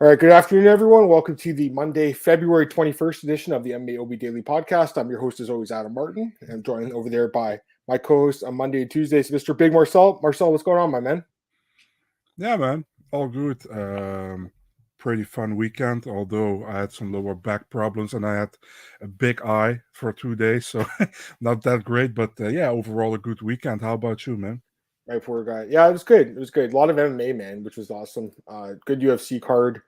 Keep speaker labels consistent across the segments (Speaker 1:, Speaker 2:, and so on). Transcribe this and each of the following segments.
Speaker 1: All right, good afternoon, everyone. Welcome to the Monday, February 21st edition of the MMAOB Daily Podcast. I'm your host, as always, Adam Martin. And I'm joined over there by my co-host on Monday and Tuesdays, Mr. Big Marcel. Marcel, what's going on, my man?
Speaker 2: Yeah, man, all good. Pretty fun weekend, although I had some lower back problems and I had a big eye for 2 days, so not that great. But yeah, overall a good weekend. How about you, man?
Speaker 1: Right, poor guy. Yeah, it was good. It was good. A lot of MMA, man, which was awesome. Good UFC card.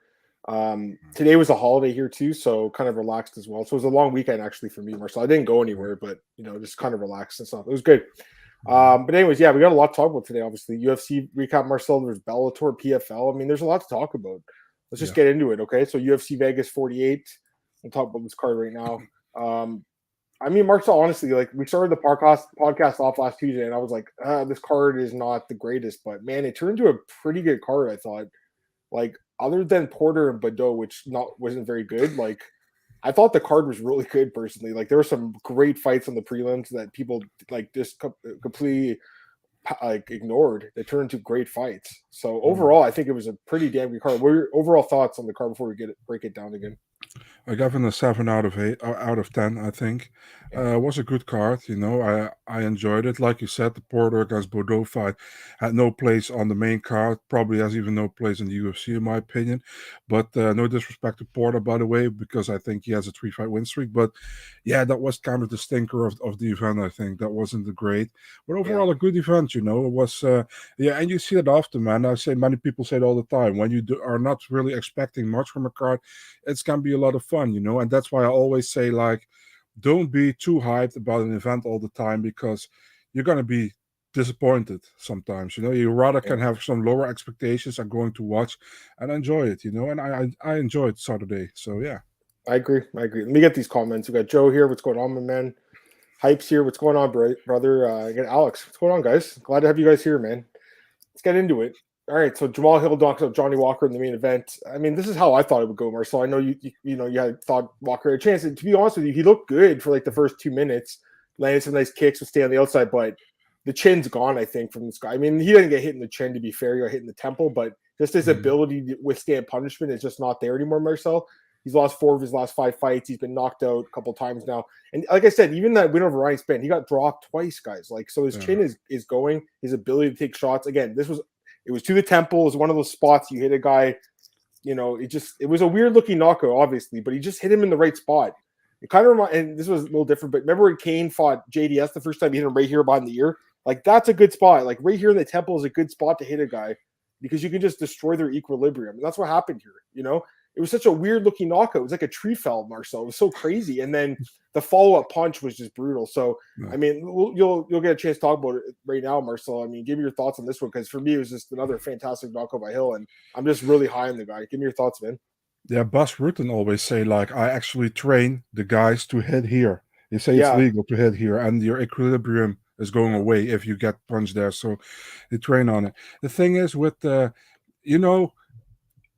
Speaker 1: Today was a holiday here too, so kind of relaxed as well. So it was a long weekend actually for me, Marcel. I didn't go anywhere, but just kind of relaxed and stuff. It was good.
Speaker 2: Mhm.
Speaker 1: But anyways, yeah, we got a lot to talk about today. Obviously, UFC recap, Marcel. There's Bellator, PFL. I mean, there's a lot to talk about. Let's just
Speaker 2: Yeah,
Speaker 1: get into it, okay? So UFC Vegas 48. We'll talk about this card right now. I mean, Marcel, honestly, like we started the podcast off last Tuesday, and I was like, this card is not the greatest, but man, it turned into a pretty good card. I thought, like, other than Porter and Badeau, which wasn't very good. Like, I thought the card was really good personally. Like, there were some great fights on the prelims that people like just completely like ignored. They turned into great fights. So
Speaker 2: Mhm.
Speaker 1: overall, I think it was a pretty damn good card. What are your overall thoughts on the card before we break it down again?
Speaker 2: I gave it a 7 out of 8, out of 10. I think was a good card. I enjoyed it. Like you said, the Porter against Bordeaux fight had no place on the main card. Probably has even no place in the UFC, in my opinion. But no disrespect to Porter, by the way, because I think he has a 3-fight win streak. But yeah, that was kind of the stinker of the event. I think that wasn't the great, but
Speaker 1: Yeah,
Speaker 2: overall a good event. It was. Yeah, and you see it often, man. I say many people say it all the time. When you are not really expecting much from a card, it's gonna be a lot of fun, and that's why I always say, like, don't be too hyped about an event all the time, because you're gonna be disappointed sometimes. You rather
Speaker 1: yeah.
Speaker 2: can have some lower expectations and going to watch and enjoy it. And I enjoyed Saturday, so yeah.
Speaker 1: I agree. I agree. Let me get these comments. We got Joe here. What's going on, my man? Hype's here. What's going on, brother? I got Alex. What's going on, guys? Glad to have you guys here, man. Let's get into it. All right. So Jamal Hill knocks out Johnny Walker in the main event. I mean, this is how I thought it would go, Marcel. I know you had thought Walker had a chance. And to be honest with you, he looked good for like the first 2 minutes, landed some nice kicks, would stay on the outside, but the chin's gone, I think, from this guy. I mean, he didn't get hit in the chin, to be fair. He got hit in the temple, but just his
Speaker 2: Mhm.
Speaker 1: ability to withstand punishment is just not there anymore, Marcel. He's lost 4 of his last 5 fights. He's been knocked out a couple times now. And like I said, even that win over Ryan Spann, he got dropped twice, guys. Like, so his
Speaker 2: Yeah.
Speaker 1: chin is going. His ability to take shots. Again, it was to the temple. It was one of those spots you hit a guy. It was a weird looking knockout, obviously, but he just hit him in the right spot. It kind of and this was a little different, but remember when Kane fought JDS the first time, he hit him right here behind the ear? Like, that's a good spot. Like, right here in the temple is a good spot to hit a guy because you can just destroy their equilibrium. And that's what happened here. It was such a weird looking knockout. It was like a tree fell, Marcel. It was so crazy. And then the follow up punch was just brutal. So,
Speaker 2: Yeah.
Speaker 1: I mean, you'll get a chance to talk about it right now, Marcel. I mean, give me your thoughts on this one, because for me, it was just another fantastic knockout by Hill, and I'm just really high on the guy. Give me your thoughts, man.
Speaker 2: Yeah, Bas Rutten always say, like, I actually train the guys to hit here. They say it's
Speaker 1: Yeah,
Speaker 2: legal to hit here, and your equilibrium is going
Speaker 1: yeah,
Speaker 2: away if you get punched there. So they train on it. The thing is with you know,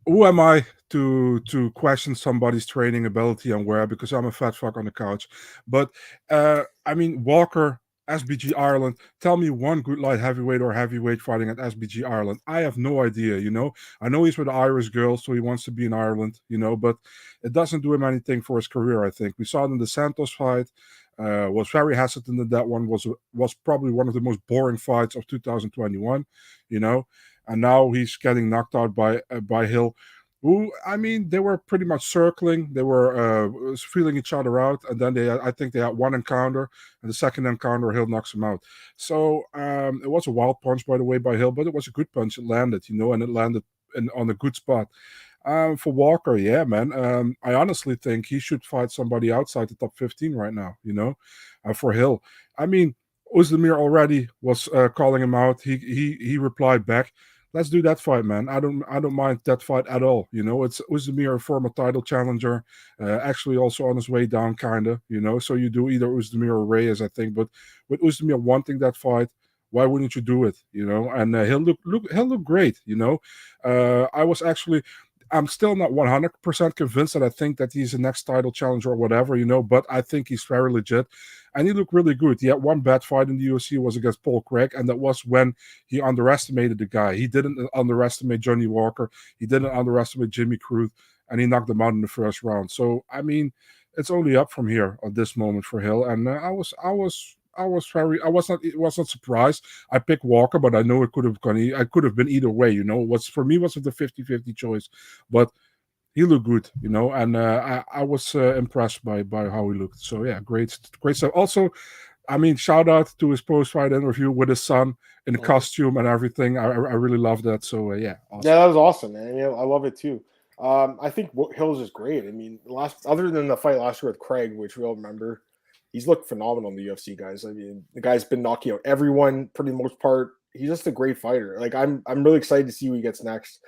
Speaker 2: who am I to question somebody's training ability and where? Because I'm a fat fuck on the couch. But I mean, Walker, SBG Ireland. Tell me one good light heavyweight or heavyweight fighting at SBG Ireland. I have no idea. I know he's with the Irish girl, so he wants to be in Ireland. But it doesn't do him anything for his career. I think we saw it in the Santos fight. Was very hesitant in that one. Was probably one of the most boring fights of 2021. You know, and now he's getting knocked out by Hill, who, I mean, they were pretty much circling. They were feeling each other out, and then I think they had one encounter, and the second encounter, Hill knocks him out. So it was a wild punch, by the way, by Hill, but it was a good punch. It landed, and it landed on a good spot. For Walker, yeah, man. I honestly think he should fight somebody outside the top 15 right now. For Hill, I mean, Uzdemir already was calling him out. He replied back, "Let's do that fight, man. I don't mind that fight at all. It's Uzdemir, a former title challenger, actually also on his way down, kinda. So you do either Uzdemir or Reyes, I think. But with Uzdemir wanting that fight, why wouldn't you do it? And he'll look great. I was actually I'm still not 100% convinced that I think that he's the next title challenger or whatever, but I think he's very legit. And he looked really good. He had one bad fight in the UFC, was against Paul Craig, and that was when he underestimated the guy. He didn't underestimate Johnny Walker. He didn't underestimate Jimmy Crute, and he knocked him out in the first round. So, I mean, it's only up from here at this moment for Hill. And I was not surprised. I picked Walker, but I know it could have been either way, For me, it wasn't a 50-50 choice, but he looked good, and I was impressed by how he looked. So yeah, great stuff. Also, I mean, shout out to his post-fight interview with his son in the costume and everything. I really love that. So yeah,
Speaker 1: awesome. Yeah, that was awesome, man. Yeah, I love it too. I think Hill's is great. I mean, other than the fight last year with Craig, which we all remember, he's looked phenomenal in the UFC, guys. I mean, the guy's been knocking out everyone for the most part. He's just a great fighter. Like I'm really excited to see who he gets next.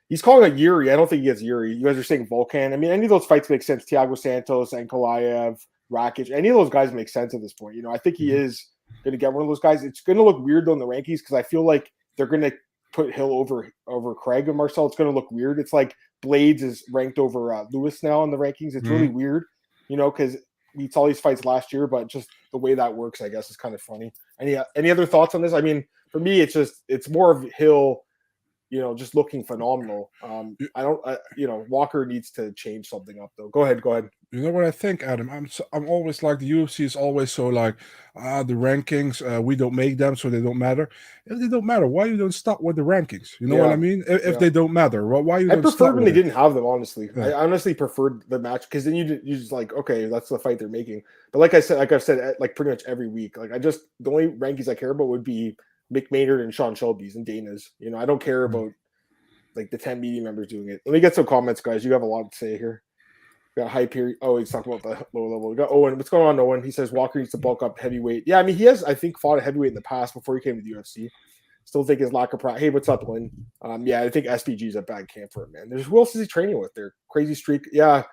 Speaker 1: He's calling it Yuri. I don't think he gets Yuri. You guys are saying Volkan. I mean, any of those fights make sense. Thiago Santos, Ankalaev, Rakic. Any of those guys make sense at this point. I think he is going to get one of those guys. It's going to look weird though in the rankings because I feel like they're going to put Hill over Craig and Marcel. It's going to look weird. It's like Blades is ranked over Lewis now in the rankings. It's really weird, because we saw these fights last year, but just the way that works, I guess, is kind of funny. Any other thoughts on this? I mean, for me, it's more of Hill. Just looking phenomenal. Walker needs to change something up though. Go ahead.
Speaker 2: You know what I think, Adam? I'm always like, the UFC is always so like, the rankings, we don't make them, so they don't matter. If they don't matter, why you don't stop with the rankings? You know what I mean? If they don't matter, why you? I
Speaker 1: preferred when they didn't have them. Honestly, I honestly preferred the match because then you just like, okay, that's the fight they're making. But like I've said, like pretty much every week, like the only rankings I care about would be Mick Maynard and Sean Shelby's and Dana's. I don't care about like the 10 media members doing it. Let me get some comments, guys. You have a lot to say here. We got hype here. Oh, he's talking about the low level. We got Owen. What's going on, Owen? He says Walker needs to bulk up heavyweight. Yeah, I mean, he has, I think, fought a heavyweight in the past before he came to the UFC. Still think his lack of pride. Hey, what's up, Lynn? Yeah, I think SPG is a bad camp for him, man. Who else is he training with there? Crazy streak. Yeah,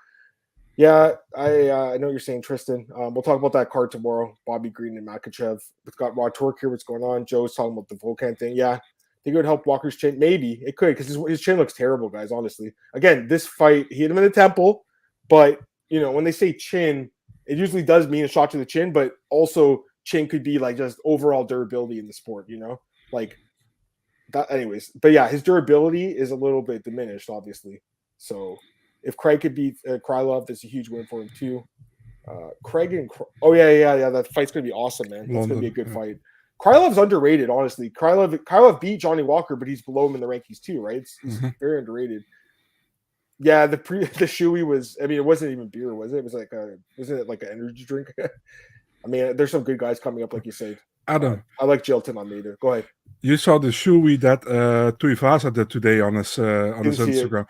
Speaker 1: I know what you're saying, Tristan. We'll talk about that card tomorrow. Bobby Green and Makachev. We've got Rod Torque here. What's going on? Joe's talking about the Volkan thing. Yeah, think it would help Walker's chin. Maybe it could because his chin looks terrible, guys. Honestly, again, this fight he hit him in the temple, but when they say chin, it usually does mean a shot to the chin, but also chin could be like just overall durability in the sport. Like that. Anyways, but yeah, his durability is a little bit diminished, obviously. So. If Craig could beat Krylov, that's a huge win for him too. Craig and that fight's gonna be awesome, man. That's gonna be a good fight. Krylov's underrated, honestly. Krylov beat Johnny Walker, but he's below him in the rankings too, right? It's very underrated. Yeah, the shoey was. I mean, it wasn't even beer, was it? It was like wasn't it like an energy drink? I mean, there's some good guys coming up, like you said.
Speaker 2: Adam,
Speaker 1: I like Jilton Almeida. Go ahead.
Speaker 2: You saw the shoey that Tuivasa did today on his Instagram.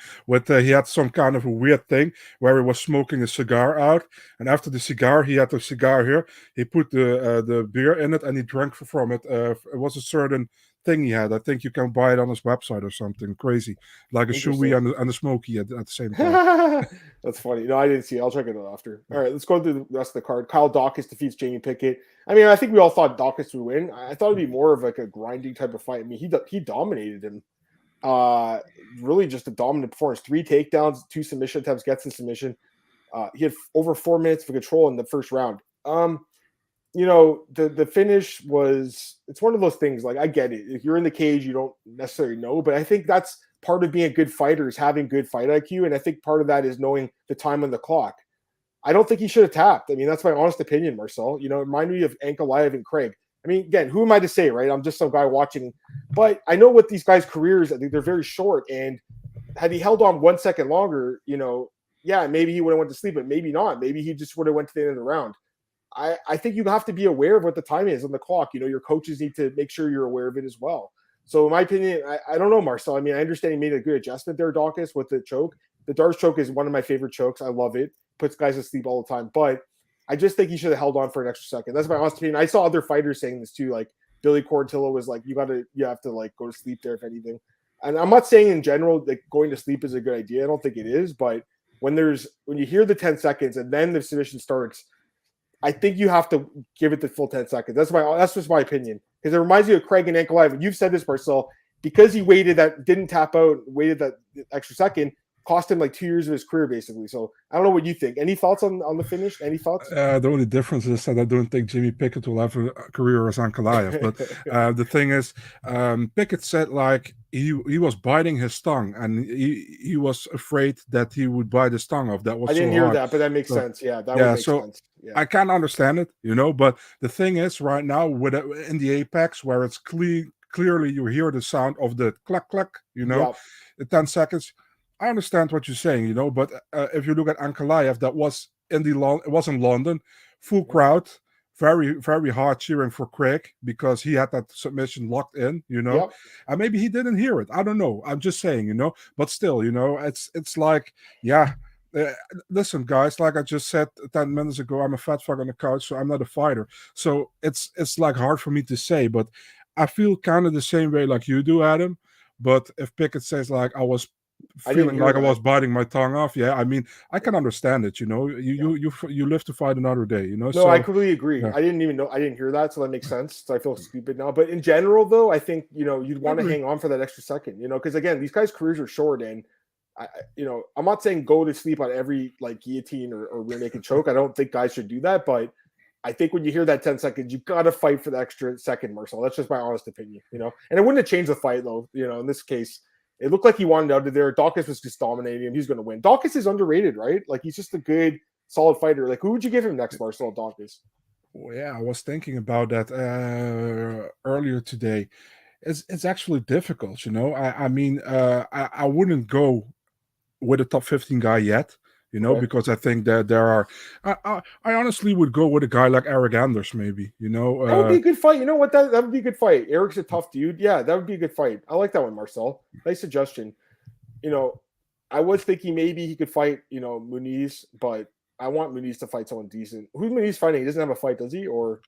Speaker 2: He had some kind of a weird thing where he was smoking a cigar out, and after the cigar, he had the cigar here. He put the beer in it and he drank from it. It was a certain thing he had. I think you can buy it on his website or something crazy, like a shoey and a smoky at the same time.
Speaker 1: That's funny. No, I didn't see it. I'll check it out after. All right, let's go through the rest of the card. Kyle Dawkins defeats Jamie Pickett. I mean, I think we all thought Dawkins would win. I thought it'd be more of like a grinding type of fight. I mean, he dominated him. Really just a dominant performance. 3 takedowns, 2 submission attempts, gets in submission. He had over 4 minutes of control in the first round. The finish was, it's one of those things, like I get it. If you're in the cage, you don't necessarily know, but I think that's part of being a good fighter is having good fight IQ. And I think part of that is knowing the time on the clock. I don't think he should have tapped. I mean, that's my honest opinion, Marcel. It reminded me of Ankalaev and Craig. I mean, again, who am I to say, right? I'm just some guy watching, but I know what these guys' careers, I think they're very short. And had he held on 1 second longer, yeah, maybe he would have went to sleep, but maybe not. Maybe he just would have went to the end of the round. I think you have to be aware of what the time is on the clock. Your coaches need to make sure you're aware of it as well. So in my opinion, I don't know, Marcel. I mean, I understand he made a good adjustment there, Daukaus, with the choke. The Darce choke is one of my favorite chokes. I love it. Puts guys to sleep all the time. But I just think he should have held on for an extra second. That's my honest opinion. I saw other fighters saying this too. Like Billy Cortillo was like, you have to like go to sleep there if anything. And I'm not saying in general that going to sleep is a good idea. I don't think it is. But when you hear the 10 seconds and then the submission starts, I think you have to give it the full 10 seconds. That's just my opinion. Because it reminds me of Craig and Ankalaev. And you've said this, Marcel, because he didn't tap out, waited that extra second, cost him like 2 years of his career, basically. So I don't know what you think. Any thoughts on the finish? Any thoughts?
Speaker 2: The only difference is that I don't think Jimmy Pickett will have a career as Ankalaev. But the thing is, Pickett said like he was biting his tongue, and he was afraid that he would bite his tongue off. That was
Speaker 1: I didn't
Speaker 2: so
Speaker 1: hear
Speaker 2: hard.
Speaker 1: that, but that makes sense. Yeah, that would make sense. Yeah.
Speaker 2: I can't understand it, but the thing is, right now with in the apex where it's clearly you hear the sound of the clack clack, the 10 seconds. I understand what you're saying, but if you look at Ankalaev, that was it was in London, full crowd, very, very hard cheering for Craig because he had that submission locked in, and maybe he didn't hear it. I don't know. I'm just saying, but still, it's like, yeah. Listen, guys, like I just said 10 minutes ago, I'm a fat fuck on the couch, so I'm not a fighter. So it's like hard for me to say, but I feel kind of the same way like you do, Adam. But if Pickett says like I was feeling like I was biting my tongue off, I mean, I can understand it. You live to fight another day. No,
Speaker 1: so, I completely agree. I didn't hear that, so that makes sense. So I feel stupid now. But in general, though, I think you'd want to hang on for that extra second. Because again, these guys' careers are short, and I'm not saying go to sleep on every like guillotine or rear naked choke. I don't think guys should do that, but I think when you hear that 10 seconds, you got to fight for the extra second, Marcel. That's just my honest opinion, and it wouldn't have changed the fight though. In this case, it looked like he wanted out of there. Dawkins was just dominating him. He's going to win. Dawkins is underrated, right? Like he's just a good, solid fighter. Like who would you give him next, Marcel? Dawkins?
Speaker 2: Well, yeah, I was thinking about that earlier today. It's actually difficult, I mean, I wouldn't go with a top 15 guy yet, because I think that there are. I honestly would go with a guy like Eric Anders, maybe.
Speaker 1: That would be a good fight. You know what? That would be a good fight. Eric's a tough dude. Yeah, that would be a good fight. I like that one, Marcel. Nice suggestion. I was thinking maybe he could fight, Muniz, but I want Muniz to fight someone decent. Who's Muniz fighting? He doesn't have a fight, does he? Or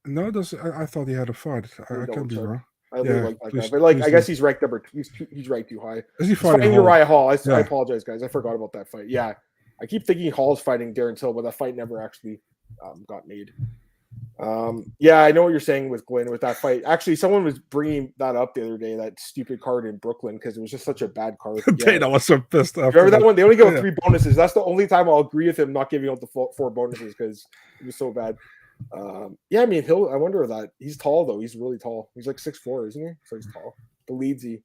Speaker 2: no, I thought he had a fight. I could be wrong.
Speaker 1: I really like that guy, but I guess he's ranked he's ranked too high.
Speaker 2: Is he fighting
Speaker 1: Uriah Hall? I apologize, guys. I forgot about that fight. Yeah, I keep thinking Hall's fighting Darren Till, but that fight never actually got made. Yeah, I know what you're saying with Glenn with that fight. Actually, someone was bringing that up the other day, that stupid card in Brooklyn, because it was just such a bad card.
Speaker 2: Dana was so pissed off.
Speaker 1: Remember that one? They only give 3 bonuses. That's the only time I'll agree with him not giving out the 4 bonuses because it was so bad. I mean, I wonder that he's tall though. He's really tall. He's like 6'4", isn't he? So he's tall. Deleedsy.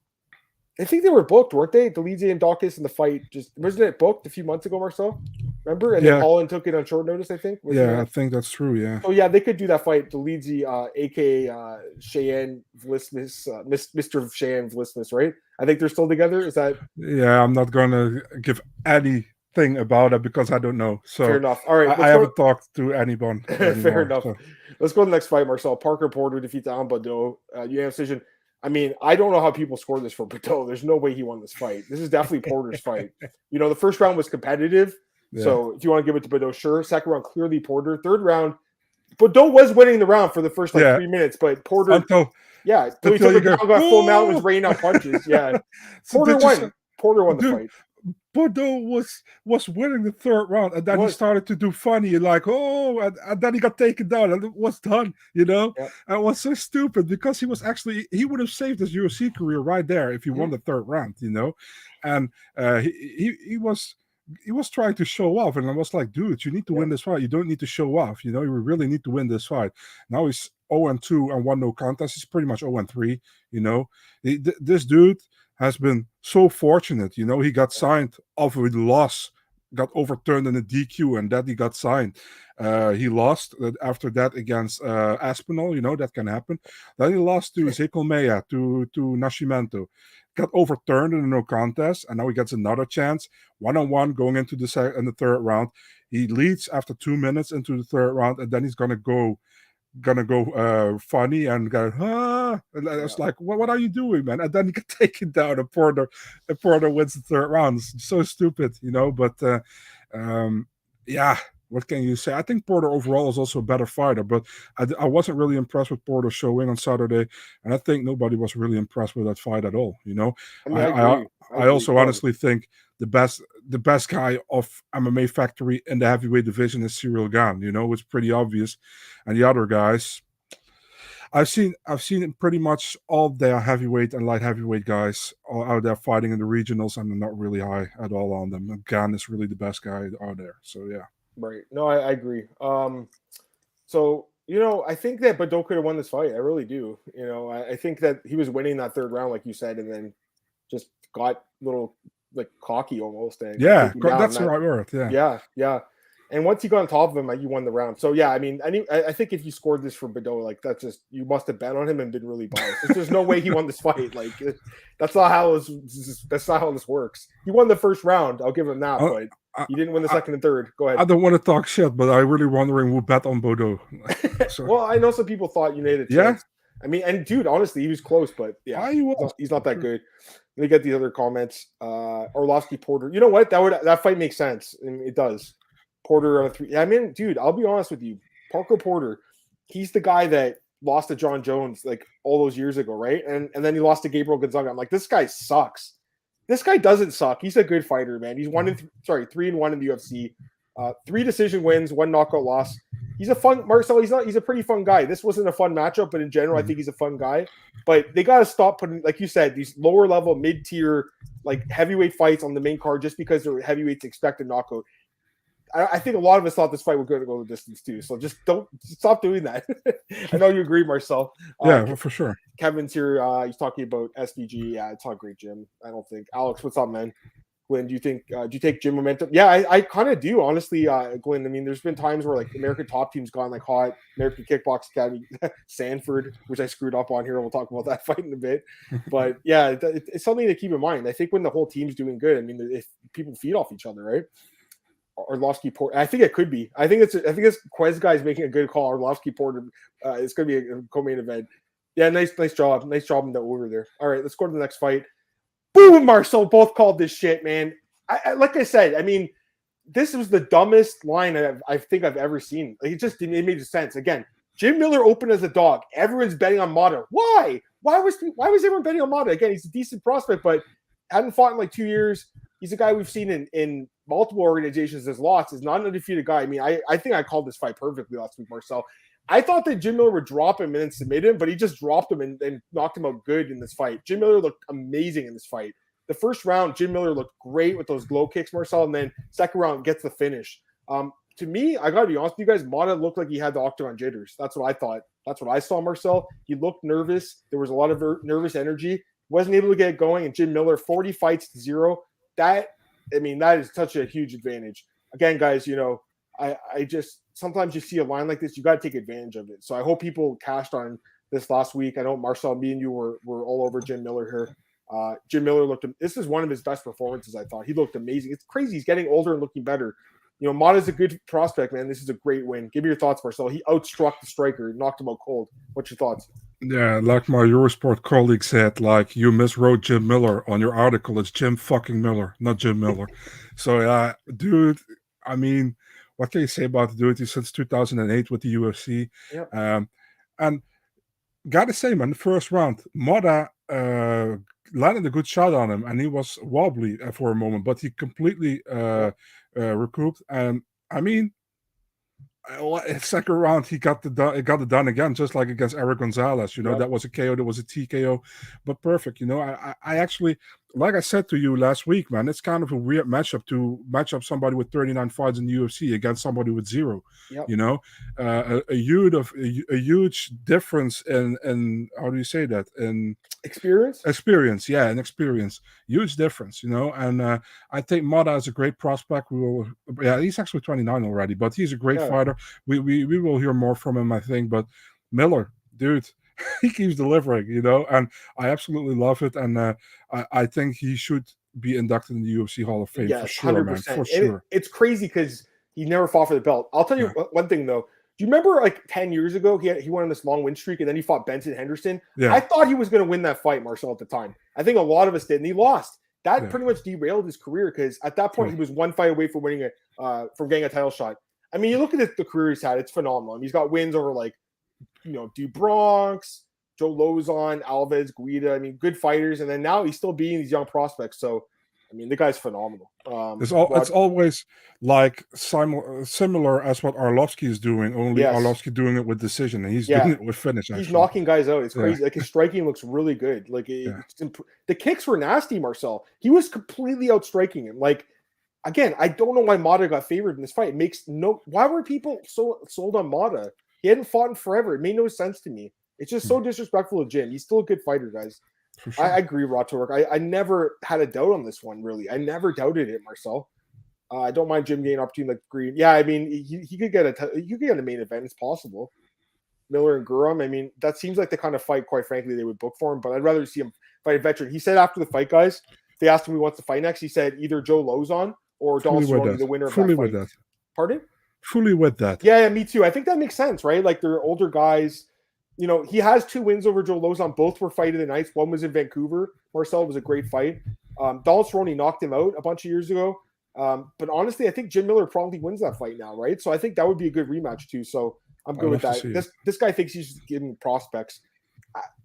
Speaker 1: I think they were booked, weren't they? Deleedsy and Daukaus in the fight. Wasn't it booked a few months ago, Marcel? Remember? And then Holland took it on short notice, I think.
Speaker 2: I think that's true. Yeah.
Speaker 1: Oh yeah, they could do that fight. Deleedsy, aka Cheyenne Vlismus, Mr. Cheyenne Vlismus, right? I think they're still together. Is that?
Speaker 2: Yeah, I'm not gonna give any thing about it because I don't know. So
Speaker 1: fair enough. All right,
Speaker 2: I haven't talked to anyone.
Speaker 1: Fair enough. So. Let's go to the next fight, Marcel. Parker Porter defeats Alan Badeau. Unanimous decision. I mean, I don't know how people scored this for Badeau. There's no way he won this fight. This is definitely Porter's fight. The first round was competitive. Yeah. So if you want to give it to Badeau, sure. Second round, clearly Porter. Third round, Badeau was winning the round for the first 3 minutes, but Porter until he took it down, got full mount, was raining out punches. Yeah. Porter won the fight.
Speaker 2: Badeau was winning the third round, and then he started to do funny, like, and then he got taken down, and it was done, Yep. And it was so stupid because he would have saved his UFC career right there if he won the third round, and he was trying to show off, and I was like, dude, you need to win this fight. You don't need to show off, you really need to win this fight. Now he's 0-2 and 1 no contest. He's pretty much 0-3, this dude has been so fortunate, he got signed off with loss, got overturned in a DQ, and that he got signed. He lost after that against Aspinall, that can happen. Then he lost to Ezekiel Maya, to Nascimento, got overturned in a no contest, and now he gets another chance, 1-on-1 going into the third round. He leads after 2 minutes into the third round, and then he's gonna go funny and go and I was like, what are you doing, man? And then he got taken down, and Porter wins the third round. It's so stupid, but what can you say? I think Porter overall is also a better fighter, but I wasn't really impressed with Porter's showing on Saturday, and I think nobody was really impressed with that fight at all. I also honestly think the best guy of MMA Factory in the heavyweight division is Cyril Gane. It's pretty obvious, and the other guys, I've seen pretty much all their heavyweight and light heavyweight guys all out there fighting in the regionals, and I'm not really high at all on them. Gan is really the best guy out there. So yeah.
Speaker 1: Right. No, I agree. So I think that Badeau could have won this fight. I really do. I think that he was winning that third round, like you said, and then just got a little like cocky almost. And
Speaker 2: yeah, that's the right word.
Speaker 1: Yeah. And once he got on top of him, you won the round. So yeah, I mean, I think if you scored this for Badeau, like that's just you must have bet on him and been really biased. There's no way he won this fight. Like that's not how this works. He won the first round. I'll give him that, but he didn't win the second and third. Go ahead.
Speaker 2: I don't want to talk shit, but I'm really wondering who bet on Badeau.
Speaker 1: So. Well, I know some people thought you made a chance. I mean, and dude, honestly, he was close, but yeah, he's not that good. Let me get these other comments. Orlovsky Porter. You know what? That fight makes sense. I mean, it does. Porter on a 3. I mean, dude, I'll be honest with you. Parker Porter, he's the guy that lost to John Jones like all those years ago, right? And then he lost to Gabriel Gonzaga. I'm like, this guy sucks. This guy doesn't suck. He's a good fighter, man. He's 3-1 in the UFC. 3 decision wins, 1 knockout loss. He's a fun Marcel. He's a pretty fun guy. This wasn't a fun matchup, but in general, I think he's a fun guy. But they got to stop putting, like you said, these lower level, mid tier, like heavyweight fights on the main card just because they're heavyweights expected knockout. I think a lot of us thought this fight was going to go the distance too. So just stop doing that. I know you agree, Marcel.
Speaker 2: Yeah, for sure.
Speaker 1: Kevin's here. He's talking about SVG. Yeah, it's not a great gym. I don't think. Alex, what's up, man? Glenn, do you take gym momentum? Yeah, I kind of do, honestly, Glenn. I mean, there's been times where like American Top Team's gone like hot. American Kickbox Academy, Sanford, which I screwed up on here. We'll talk about that fight in a bit. But yeah, it's something to keep in mind. I think when the whole team's doing good, I mean, if people feed off each other, right? Orlovsky Porter. I think it could be. I think it's Quez guy's making a good call. Orlovsky Porter. It's going to be a co-main event. Yeah, nice job. Nice job in the order there. All right, let's go to the next fight. Boom and Marcel both called this shit, man. Like I said, I mean, this was the dumbest line I think I've ever seen. Like, it made sense. Again, Jim Miller opened as a dog. Everyone's betting on Motta. Why? Why was everyone betting on Motta? Again, he's a decent prospect, but hadn't fought in like 2 years. He's a guy we've seen in multiple organizations as lost. Is not an undefeated guy. I mean, I think I called this fight perfectly last week, Marcel. I thought that Jim Miller would drop him and then submit him, but he just dropped him and knocked him out good in this fight. Jim Miller looked amazing in this fight. The first round, Jim Miller looked great with those glow kicks, Marcel, and then second round gets the finish. To me, I got to be honest with you guys, Motta looked like he had the octagon jitters. That's what I thought. That's what I saw, Marcel. He looked nervous. There was a lot of nervous energy. Wasn't able to get it going, and Jim Miller, 40 fights to 0. That is such a huge advantage. Again, guys, I just sometimes you see a line like this, you got to take advantage of it. So I hope people cashed on this last week. I know Marcel, me and you were all over Jim Miller here. Jim Miller this is one of his best performances, I thought. He looked amazing. It's crazy. He's getting older and looking better. Motta's a good prospect, man. This is a great win. Give me your thoughts, Marcel. He outstruck the striker, knocked him out cold. What's your thoughts?
Speaker 2: Yeah, like my Eurosport colleague said, like you miswrote Jim Miller on your article. It's Jim fucking Miller, not Jim Miller. So yeah, dude, I mean, what can you say about the dude? He's since 2008 with the UFC. Yep. And gotta say, man, the first round, Motta landed a good shot on him, and he was wobbly for a moment, but he completely recouped. And I mean, second round he got it done again, just like against Eric Gonzalez. Yep. That was a KO, that was a TKO, but perfect. I actually, like I said to you last week, man, it's kind of a weird matchup to match up somebody with 39 fights in the UFC against somebody with 0. Yep. A huge difference in how do you say that, in experience, yeah, and experience, huge difference, and I think Motta is a great prospect. He's actually 29 already, but he's a great fighter. We will hear more from him, I think. But Miller, dude, he keeps delivering, and I absolutely love it. And I think he should be inducted in the UFC Hall of Fame for sure, 100%. Man. For sure.
Speaker 1: It's crazy because he never fought for the belt. I'll tell you one thing though. Do you remember like 10 years ago, he went on this long win streak and then he fought Benson Henderson? Yeah. I thought he was going to win that fight, Marcel, at the time. I think a lot of us did, and he lost. That pretty much derailed his career because at that point he was one fight away from winning from getting a title shot. I mean, you look at the career he's had; it's phenomenal. He's got wins over like, DuBronx, Joe Lozon, Alves, Guida. I mean, good fighters, and then now he's still beating these young prospects. So, I mean, the guy's phenomenal.
Speaker 2: It's always like similar as what Arlovsky is doing, only Arlovsky doing it with decision, and he's doing it with finish.
Speaker 1: He's knocking guys out. It's crazy. Like his striking looks really good. Like the kicks were nasty. Marcel, he was completely outstriking him. Like again, I don't know why Motta got favored in this fight. It makes why were people so sold on Motta? He hadn't fought in forever. It made no sense to me. It's just so disrespectful to Jim. He's still a good fighter, guys. Sure. I agree, Rotork. I never had a doubt on this one, really. I never doubted it, Marcel. I don't mind Jim getting an opportunity like Green. Yeah, I mean, he could get a main event. It's possible. Miller and Guram. I mean, that seems like the kind of fight, quite frankly, they would book for him. But I'd rather see him fight a veteran. He said after the fight, guys, they asked him who wants to fight next. He said either Joe Lozon or Donald Cerrone, the winner of that fight. That. Pardon?
Speaker 2: Fully with that.
Speaker 1: Yeah, me too. I think that makes sense, right? Like they're older guys. You know, he has 2 wins over Joe Lozon. Both were fight of the nights. One was in Vancouver. Marcel was a great fight. Donald Cerrone knocked him out a bunch of years ago. But honestly, I think Jim Miller probably wins that fight now, right? So I think that would be a good rematch too. So I'm good with that. This guy thinks he's just giving prospects.